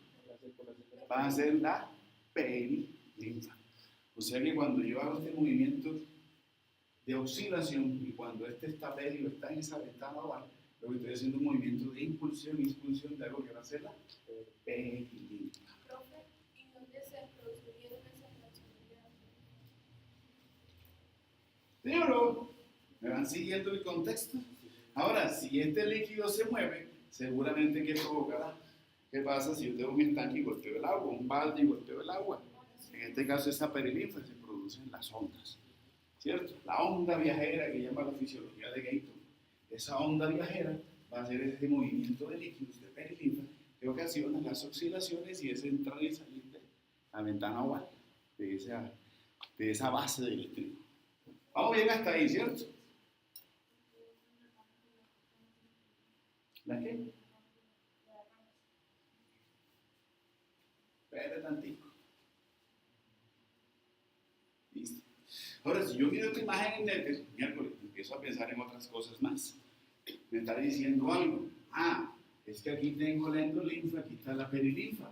va a ser la perilinfa. O sea que cuando yo hago este movimiento de oscilación y cuando este está medio, está en esa ventana oval, luego estoy haciendo un movimiento de impulsión y expulsión de algo que va a ser la perilinfa. Profe, ¿y dónde se producirían esas reacciones? ¿Sí o no? ¿Me van siguiendo el contexto? Ahora, si este líquido se mueve, seguramente ¿qué provocará? ¿Qué pasa si yo tengo un estanque y golpeo el agua, un balde y golpeo el agua? En este caso, esa perilinfa se produce en las ondas, ¿cierto? La onda viajera que llama la fisiología de Gayton. Esa onda viajera va a ser ese movimiento de líquidos de perilinfa que ocasiona las oscilaciones y ese entrar y salir de la ventana oval, de esa base del estribo. Vamos bien hasta ahí, ¿cierto? ¿La qué? Espérate tantico. Listo. Ahora, si yo miro esta imagen en el miércoles, empiezo a pensar en otras cosas más. Me está diciendo algo. Ah, es que aquí tengo la endolinfa, aquí está la perilinfa.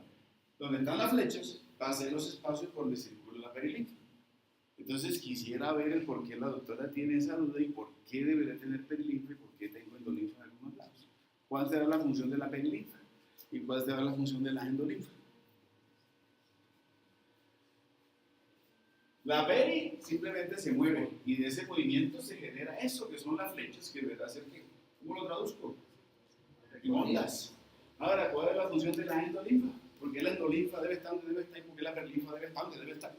Donde están las flechas, va a ser los espacios por donde circula la perilinfa. Entonces quisiera ver el por qué la doctora tiene esa duda y por qué debería tener perilinfa y por qué tengo endolinfa en algunos lados. ¿Cuál será la función de la perilinfa? ¿Y cuál será la función de la endolinfa? La peri simplemente se mueve y de ese movimiento se genera eso que son las flechas que deberá ser que, ¿cómo lo traduzco? En ondas. Ahora, ¿cuál es la función de la endolinfa? ¿Por qué la endolinfa debe estar donde debe estar y por qué la perilinfa debe estar donde debe estar?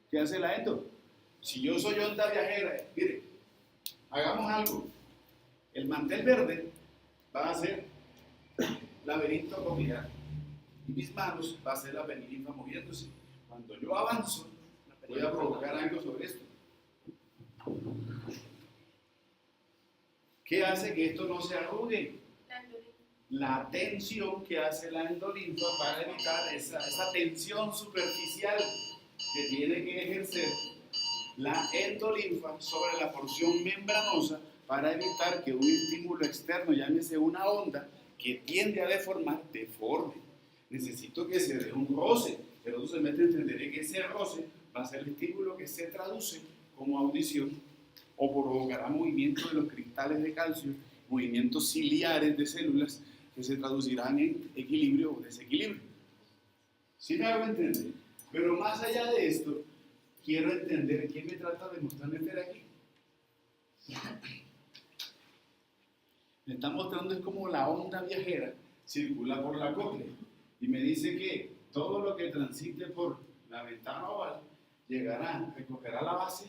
¿Qué hace la endo? Si yo soy onda viajera, mire, hagamos algo. El mantel verde va a ser laberinto coclear y mis manos va a ser la perilinfa moviéndose. Cuando yo avanzo, voy a provocar algo sobre esto. ¿Qué hace que esto no se arrugue? La tensión que hace la endolinfa para evitar esa tensión superficial que tiene que ejercer la endolinfa sobre la porción membranosa para evitar que un estímulo externo, llámese una onda, que tiende a deformar, deforme. Necesito que se dé un roce, pero entonces entenderé que ese roce va a ser el estímulo que se traduce como audición o provocará movimiento de los cristales de calcio, movimientos ciliares de células que se traducirán en equilibrio o desequilibrio. ¿Sí me hago entender? Pero más allá de esto, quiero entender qué me trata de mostrarme aquí. Me está mostrando es como la onda viajera circula por la cóclea y me dice que todo lo que transite por la ventana oval recogerá la base,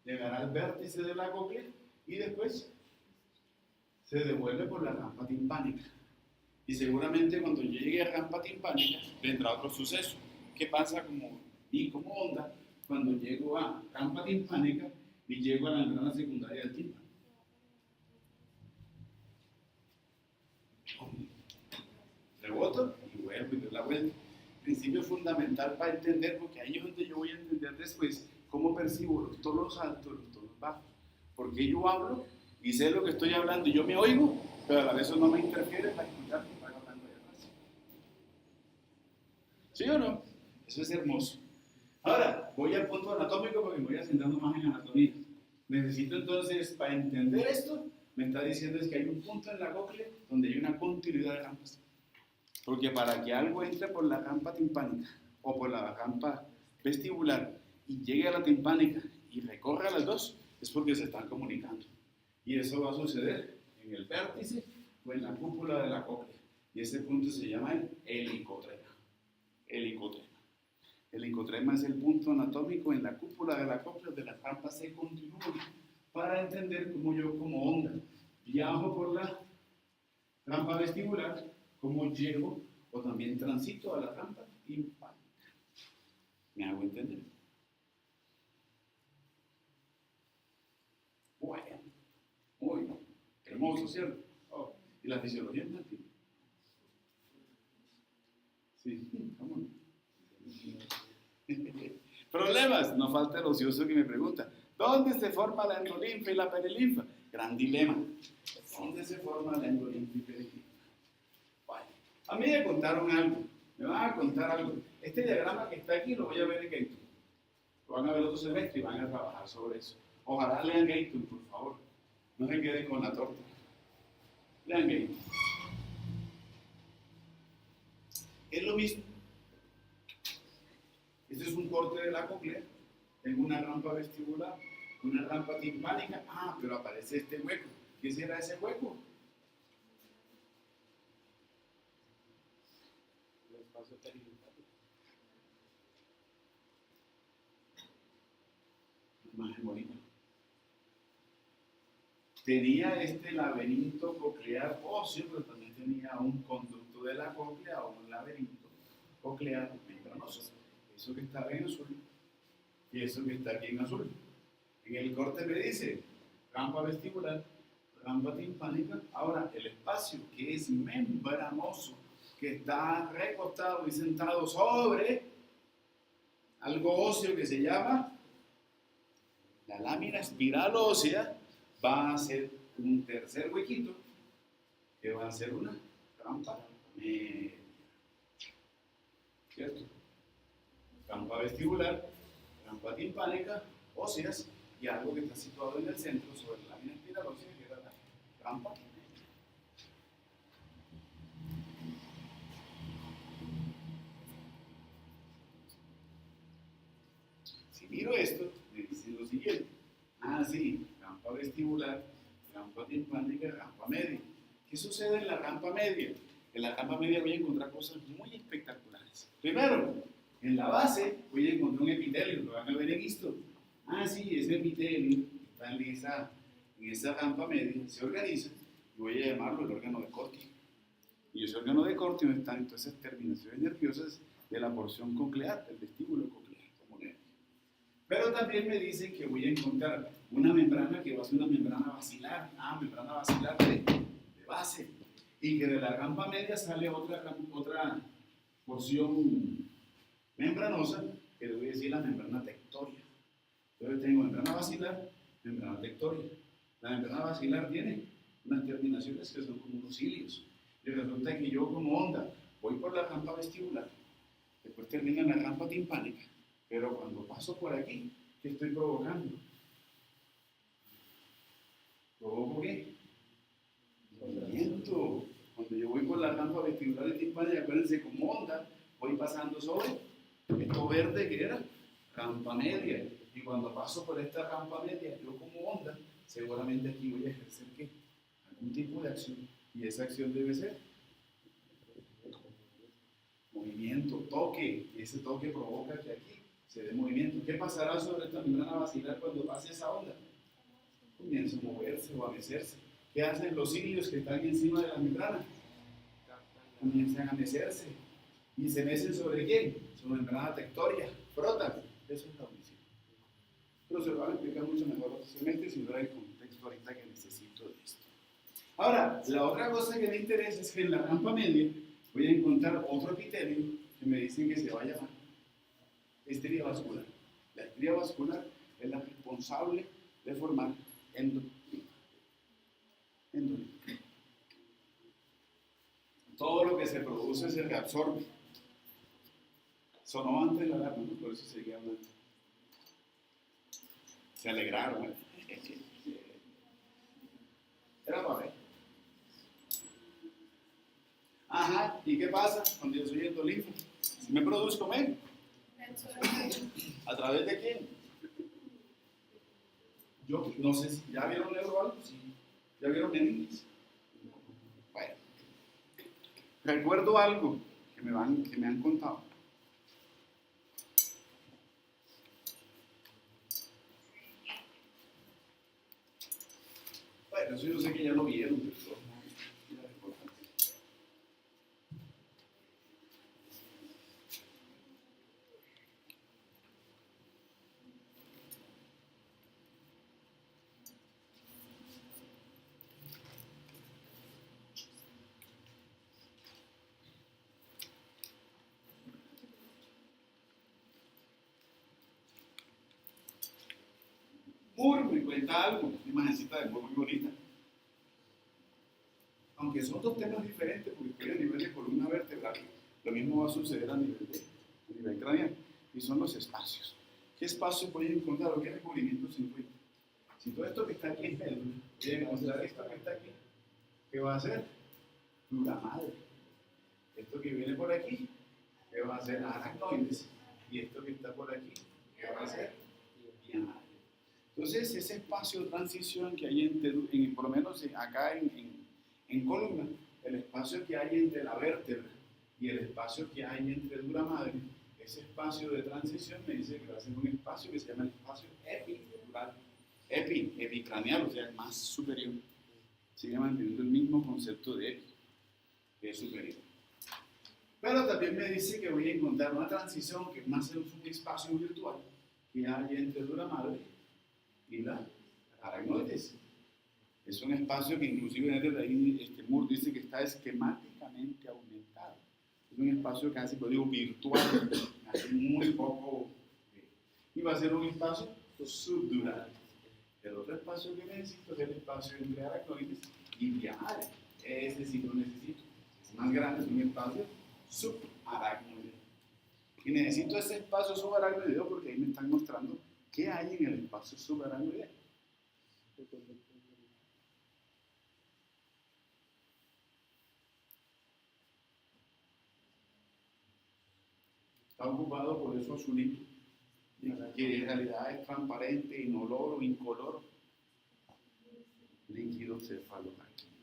llegará al vértice de la cóclea y después se devuelve por la rampa timpánica. Y seguramente cuando yo llegue a rampa timpánica vendrá otro suceso. ¿Qué pasa como onda cuando llego a rampa timpánica y llego a la membrana secundaria del tímpano? Reboto y vuelvo y doy la vuelta. Principio fundamental para entender, porque ahí es donde yo voy a entender después cómo percibo los tonos altos y los tonos bajos. Porque yo hablo y sé lo que estoy hablando y yo me oigo, pero a la vez eso no me interfiere para escuchar que están hablando de atrás. ¿Sí o no? Eso es hermoso. Ahora, voy al punto anatómico porque me voy asentando más en anatomía. Necesito entonces, para entender esto, me está diciendo es que hay un punto en la cóclea donde hay una continuidad de rampas. Porque para que algo entre por la rampa timpánica o por la rampa vestibular y llegue a la timpánica y recorra las dos, es porque se están comunicando. Y eso va a suceder en el vértice o en la cúpula de la cóclea. Y ese punto se llama el helicotrema. Helicotrema. El helicotrema es el punto anatómico en la cúpula de la cóclea de las rampas se continúan para entender cómo yo como onda viajo por la rampa vestibular, cómo llego o también transito a la rampa timpánica. ¿Me hago entender? Bueno, muy hermoso, ¿cierto? Oh, ¿y la fisiología infantil? Sí, vamos. Problemas, no falta el ocioso que me pregunta, ¿dónde se forma la endolinfa y la perilinfa? Gran dilema. ¿Dónde se forma la endolinfa y perilinfa? Bueno, a mí me contaron algo, me van a contar algo. Este diagrama que está aquí lo voy a ver en Gator. Lo van a ver otro semestre y van a trabajar sobre eso. Ojalá lean Gator, por favor. No se queden con la torta. Lean Gator. Es lo mismo. Este es un corte de la cóclea. Tengo una rampa vestibular, una rampa timpánica. Ah, pero aparece este hueco. ¿Qué será ese hueco? El espacio perilinfático. Imagen bonita. Tenía este laberinto coclear óseo, pero también tenía un conducto de la cóclea o un laberinto coclear membranoso. Eso que está en azul y eso que está aquí en azul. En el corte me dice rampa vestibular, rampa timpánica. Ahora, el espacio que es membranoso, que está recostado y sentado sobre algo óseo que se llama la lámina espiral ósea, va a ser un tercer huequito que va a ser una rampa media. ¿Cierto? Rampa vestibular, rampa timpánica, óseas y algo que está situado en el centro sobre la lámina espiral ósea que era la rampa media. Si miro esto, me dicen lo siguiente. Ah, sí, rampa vestibular, rampa timpánica, rampa media. ¿Qué sucede en la rampa media? En la rampa media voy a encontrar cosas muy espectaculares. Primero, en la base voy a encontrar un epitelio, lo van a ver en esto. Ah, sí, ese epitelio está en esa rampa media, se organiza y voy a llamarlo el órgano de Corti. Y ese órgano de Corti están entonces terminaciones nerviosas de la porción coclear, del vestíbulo coclear, como nervio. Pero también me dicen que voy a encontrar una membrana que va a ser una membrana basilar. Ah, membrana basilar de base. Y que de la rampa media sale otra porción membranosa, que le voy a decir la membrana tectoria. Entonces tengo membrana basilar, membrana tectoria. La membrana basilar tiene unas terminaciones que son como unos cilios. Y resulta que yo como onda voy por la rampa vestibular, después termino en la rampa timpánica, pero cuando paso por aquí, ¿qué estoy provocando? ¿Provoco qué? Movimiento. Cuando yo voy por la rampa vestibular y timpánica, acuérdense, como onda, voy pasando sobre esto verde que era rampa media. Y cuando paso por esta rampa media, yo como onda, seguramente aquí voy a ejercer ¿qué? Algún tipo de acción. Y esa acción debe ser movimiento, toque. Y ese toque provoca que aquí se dé movimiento. ¿Qué pasará sobre esta membrana basilar cuando pase esa onda? Comienza a moverse o a mecerse. ¿Qué hacen los cilios que están encima de la membrana? comienzan a mecerse. ¿Y se mecen sobre quién? Sobre membrana tectoria, frotan. Eso es la audición. Pero se lo van a explicar mucho mejor oficialmente si no era el contexto ahorita que necesito de esto. Ahora, la otra cosa que me interesa es que en la rampa media voy a encontrar otro epitelio que me dicen que se va a llamar estría vascular. La estría vascular es la responsable de formar endolinfa. Todo lo que se produce se reabsorbe. Sonó antes la alarma, ¿no? Por eso seguía hablando. Se alegraron, ¿eh? Era para ver. Ajá, ¿y qué pasa cuando yo soy endolinfa? Si me produzco menos. ¿A través de quién? Yo no sé si ya vieron neuroalgo, sí. ¿Ya vieron meninges? Bueno, recuerdo algo que me han contado. Bueno, eso yo sé que ya lo vieron, pero no, era importante. Moore me cuenta algo, una imagencita de Moore muy bonita. Aunque son dos temas diferentes, porque estoy a nivel de columna vertebral, lo mismo va a suceder a nivel craneal, y son los espacios. ¿Qué espacios voy a encontrar o qué recubrimientos se encuentran? Si todo esto que está aquí es médula, voy a encontrar esto que está aquí. ¿Qué va a hacer? Dura madre. Esto que viene por aquí, ¿qué va a hacer? Aracnoides. Y esto que está por aquí, ¿qué va a hacer? Vía madre. Entonces, ese espacio de transición que hay por lo menos acá en columna, el espacio que hay entre la vértebra y el espacio que hay entre dura madre, ese espacio de transición me dice que va a ser un espacio que se llama el espacio epidural, epicraneal, o sea, el más superior. Sigue manteniendo el mismo concepto de epi, que es superior. Pero también me dice que voy a encontrar una transición que más es un espacio virtual que hay entre dura madre y la aracnoides. Es un espacio que inclusive desde ahí Moore dice que está esquemáticamente aumentado. Es un espacio casi, lo digo, virtual, casi muy poco. Y va a ser un espacio subdural. El otro espacio que necesito es el espacio entre aracnoides y vía madre. Ese sí lo necesito. Es más grande, es un espacio subaracnoideo. Y necesito ese espacio subaracnoideo porque ahí me están mostrando qué hay en el espacio subaracnoideo. Está ocupado por eso azulito, que en realidad es transparente, inoloro, incoloro. Líquido cefalorraquídeo.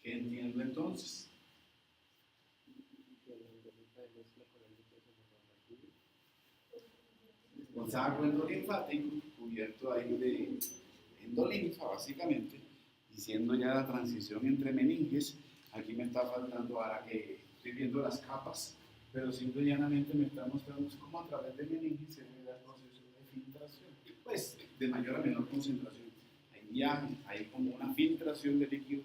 ¿Qué entiendo entonces? Un saco endolinfático cubierto ahí de endolinfa, básicamente, diciendo ya la transición entre meninges. Aquí me está faltando ahora que estoy viendo las capas, pero simple y llanamente me está mostrando cómo a través de meninges se debe dar proceso de filtración, pues de mayor a menor concentración. Hay viaje, hay como una filtración de líquido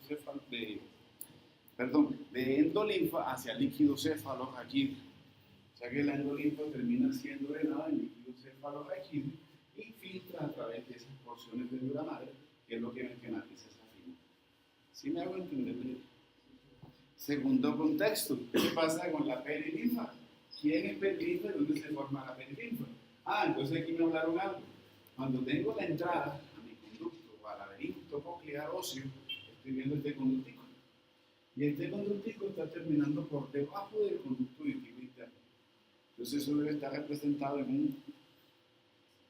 de endolinfa hacia líquido cefalorraquídeo. O sea que la endolinfa termina siendo drenada en líquido cefalorraquídeo y filtra a través de esas porciones de dura madre, que es lo que me esquematiza esa figura. ¿Sí me hago entender bien? Segundo contexto, ¿qué pasa con la perilinfa? ¿Quién es perilinfa y dónde se forma la perilinfa? Entonces aquí me hablaron algo. Cuando tengo la entrada a mi conducto o al laberinto coclear óseo, estoy viendo este conductico. Y este conductico está terminando por debajo del conducto auditivo interno. Entonces eso debe estar representado en un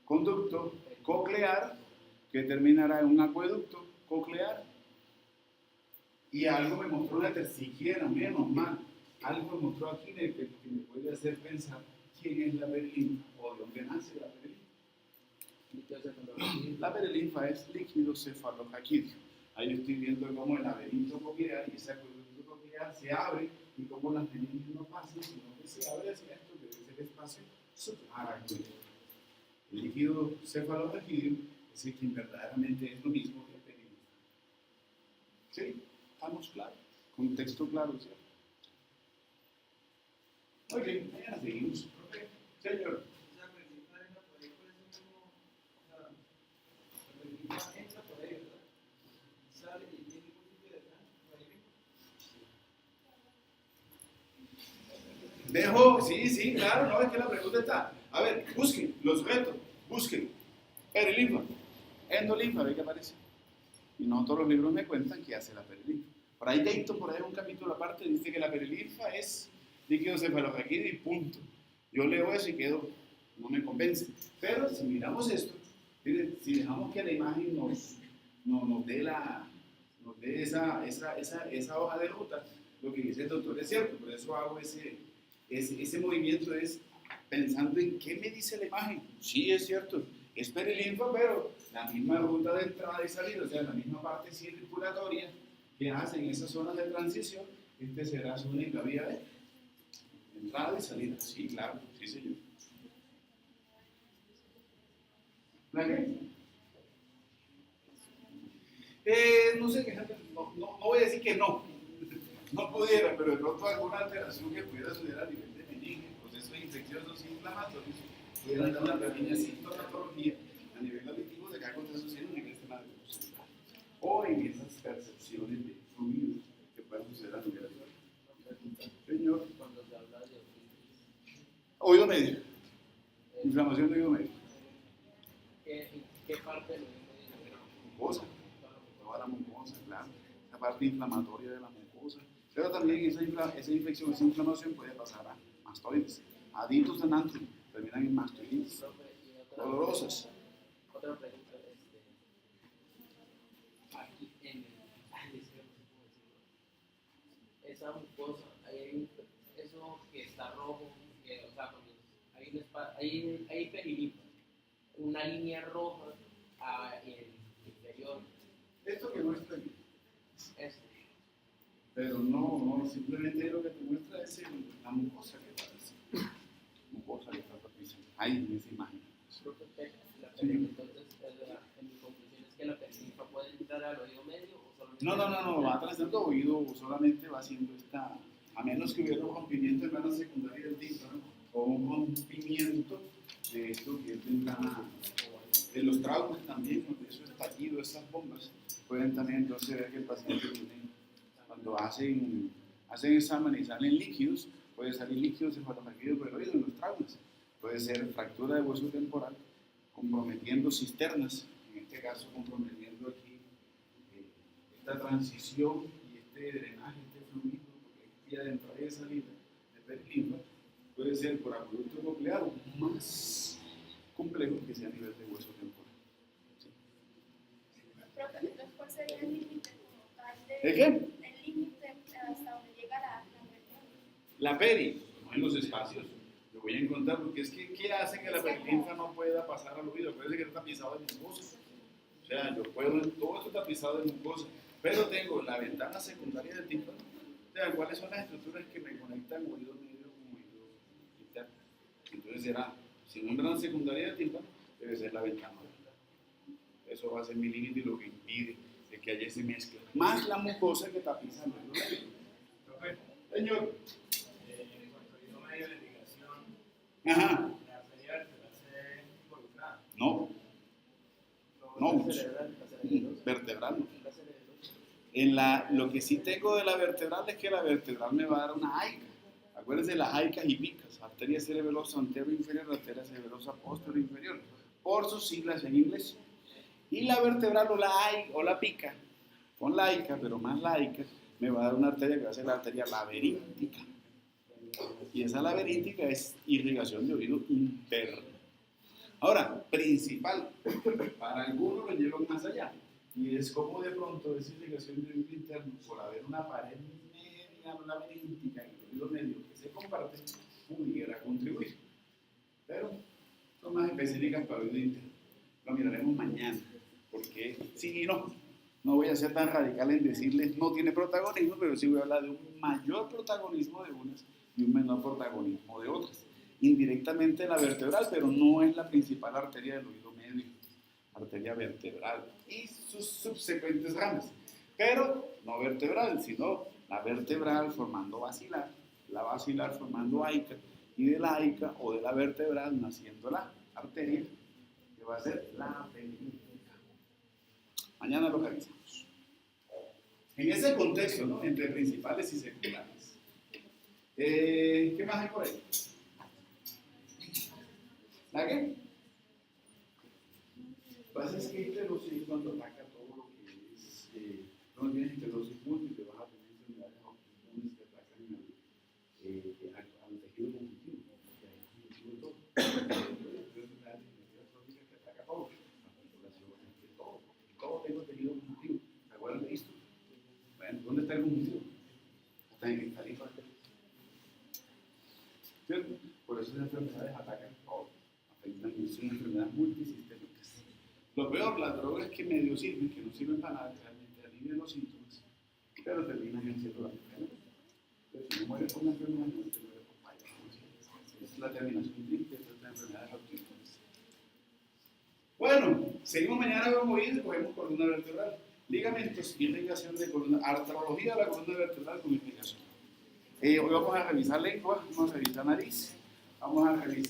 conducto coclear que terminará en un acueducto coclear. Y algo me mostró siquiera, menos mal, algo me mostró aquí que me puede hacer pensar quién es la perilinfa o de dónde nace la perilinfa. La perilinfa es líquido cefalorraquídeo. Ahí estoy viendo cómo el laberinto coclear y ese acueducto coclear se abre y cómo las meninges no pasan, sino que se abre hacia esto que es el espacio subaracnoideo. El líquido cefalorraquídeo es el que verdaderamente es lo mismo que el perilinfa. ¿Sí? ¿Estamos claros? Contexto claro, ¿cierto? Muy bien, mañana seguimos. Señor. Dejo, sí, claro, no, es que la pregunta está. A ver, busquen los retos, busquen. Perilinfa, endolinfa, ve que aparece. Y no todos los libros me cuentan qué hace la perilinfa. Por ahí Dayton, por ahí un capítulo aparte, dice que la perilinfa es líquido cefalorraquídeo y punto. Yo leo eso y quedo, no me convence. Pero si miramos esto, miren, si dejamos que la imagen nos dé esa hoja de ruta, lo que dice el doctor es cierto, por eso hago ese movimiento es pensando en qué me dice la imagen. Sí, es cierto, es perilinfa, pero la misma ruta de entrada y salida, o sea, la misma parte circulatoria que hacen esas zonas de transición, será su única vía de entrada y salida. Sí, claro, sí, señor. ¿La qué? No sé, no voy a decir que no pudiera, pero de pronto alguna alteración que pudiera suceder a nivel de meninge, procesos infecciosos inflamatorios, pudiera dar una pequeña sintomatología a nivel auditivo de que algo está sucediendo en el sistema nervioso central, o en esas percepciones de fluidos que puedan suceder a nivel de señor. Cuando se habla de Oído medio, inflamación de oído medio. ¿Qué parte del oído medio? Mucosa, toda la mucosa, claro, la parte inflamatoria de la mucosa. Pero también esa infección, esa inflamación puede pasar a mastoides, aditos enantium, terminan en mastoiditis, dolorosas. Otra pregunta, aquí en el, esa mucosa, eso que está rojo, o sea, hay perilinfa, una línea roja en el inferior. Esto que muestra aquí. Eso. Pero no, simplemente lo que te muestra es la mucosa que aparece. Mucosa que está tapizando. Ahí en esa imagen. Entonces, mi conclusión es que la perilinfa puede entrar al oído medio o solamente. No, va atravesando oído, solamente va haciendo a menos que hubiera un rompimiento en vena secundaria del tímpano o un rompimiento de esto que es ventana. De los traumas también, donde eso estallido, esas bombas, pueden también entonces ver que el paciente tiene. Cuando hacen exámenes y salen líquidos, puede salir líquidos cefalorraquídeo por el oído en los traumas. Puede ser fractura de hueso temporal, comprometiendo cisternas, en este caso comprometiendo aquí esta transición y este drenaje, este fluido, porque es vía de entrada y de salida de perilinfa, puede ser por acueducto coclear o más complejo que sea a nivel de hueso temporal. ¿Sí? Entonces, ¿cuál sería el límite como tal ¿El qué? el límite hasta donde llega la región? La peri, no en los espacios. Lo voy a encontrar porque es que ¿qué hace que la perilinfa no pueda pasar al oído? Puede ser que está tapizado de mucosa. O sea, todo esto está tapizado de mucosa, pero tengo la ventana secundaria del tímpano. O sea, ¿cuáles son las estructuras que me conectan oído medio con oído interno? Entonces será, si no es ventana secundaria del tímpano, debe ser la ventana. Eso va a ser mi límite y lo que impide de que haya ese mezcla. Más la mucosa que tapiza el oído medio. Señor. En cuanto al oído medio de ligación, Ajá. la arterial se va a hacer involucrada. No, vertebral no. Lo que sí tengo de la vertebral es que la vertebral me va a dar una jaica. Acuérdense de las jaicas y picas, arteria cerebelosa anterior inferior, arteria cerebelosa posterior inferior, por sus siglas en inglés. Y la vertebral o la pica, con laica, pero más laica, me va a dar una arteria que va a ser la arteria laberíntica. Y esa laberíntica es irrigación de oído interno. Ahora, principal, para algunos lo llevan más allá. Y es como de pronto esa irrigación de oído interno, por haber una pared media laberíntica y el oído medio que se comparte, pudiera contribuir. Pero son más específicas para oído interno. Lo miraremos mañana, porque sí y no. No voy a ser tan radical en decirles no tiene protagonismo, pero sí voy a hablar de un mayor protagonismo de unas y un menor protagonismo de otras. Indirectamente la vertebral, pero no es la principal arteria del oído medio, arteria vertebral y sus subsecuentes ramas. Pero no vertebral, sino la vertebral formando basilar, la basilar formando aica, y de la aica o de la vertebral naciendo la arteria, que va a ser la apendífica. Mañana lo revisamos. En ese contexto, ¿no? Entre principales y secundarias. ¿Qué más hay por ahí? ¿La qué? Lo que pasa es que esclerosis cuando ataca todo lo que es, no tienes esclerosis múltiple, vas a tener enfermedades autoinmunes que atacan al tejido conjuntivo, que hay conjuntivo todo. Enfermedades crónicas que atacan todo, articulaciones, que todo. Y todo tengo tejido conjuntivo. ¿Se acuerdan de esto? Bueno, ¿dónde está el conjuntivo? Está en el califa. ¿Cierto? Por eso las enfermedades atacan todo. Son enfermedades multisistémicas. Lo peor, las drogas que medio sirven, que no sirven para nada, realmente alivian los síntomas, pero terminan haciendo daño. Pero si no mueres con la enfermedad, no te mueres con falla. Es la terminación triste de estas enfermedades autoinmunes. Bueno, seguimos mañana con oído y cogemos columna vertebral. Ligamentos y irrigación de columna, artrología de la columna vertebral con irrigación. Hoy vamos a revisar lengua, vamos a revisar nariz, vamos a revisar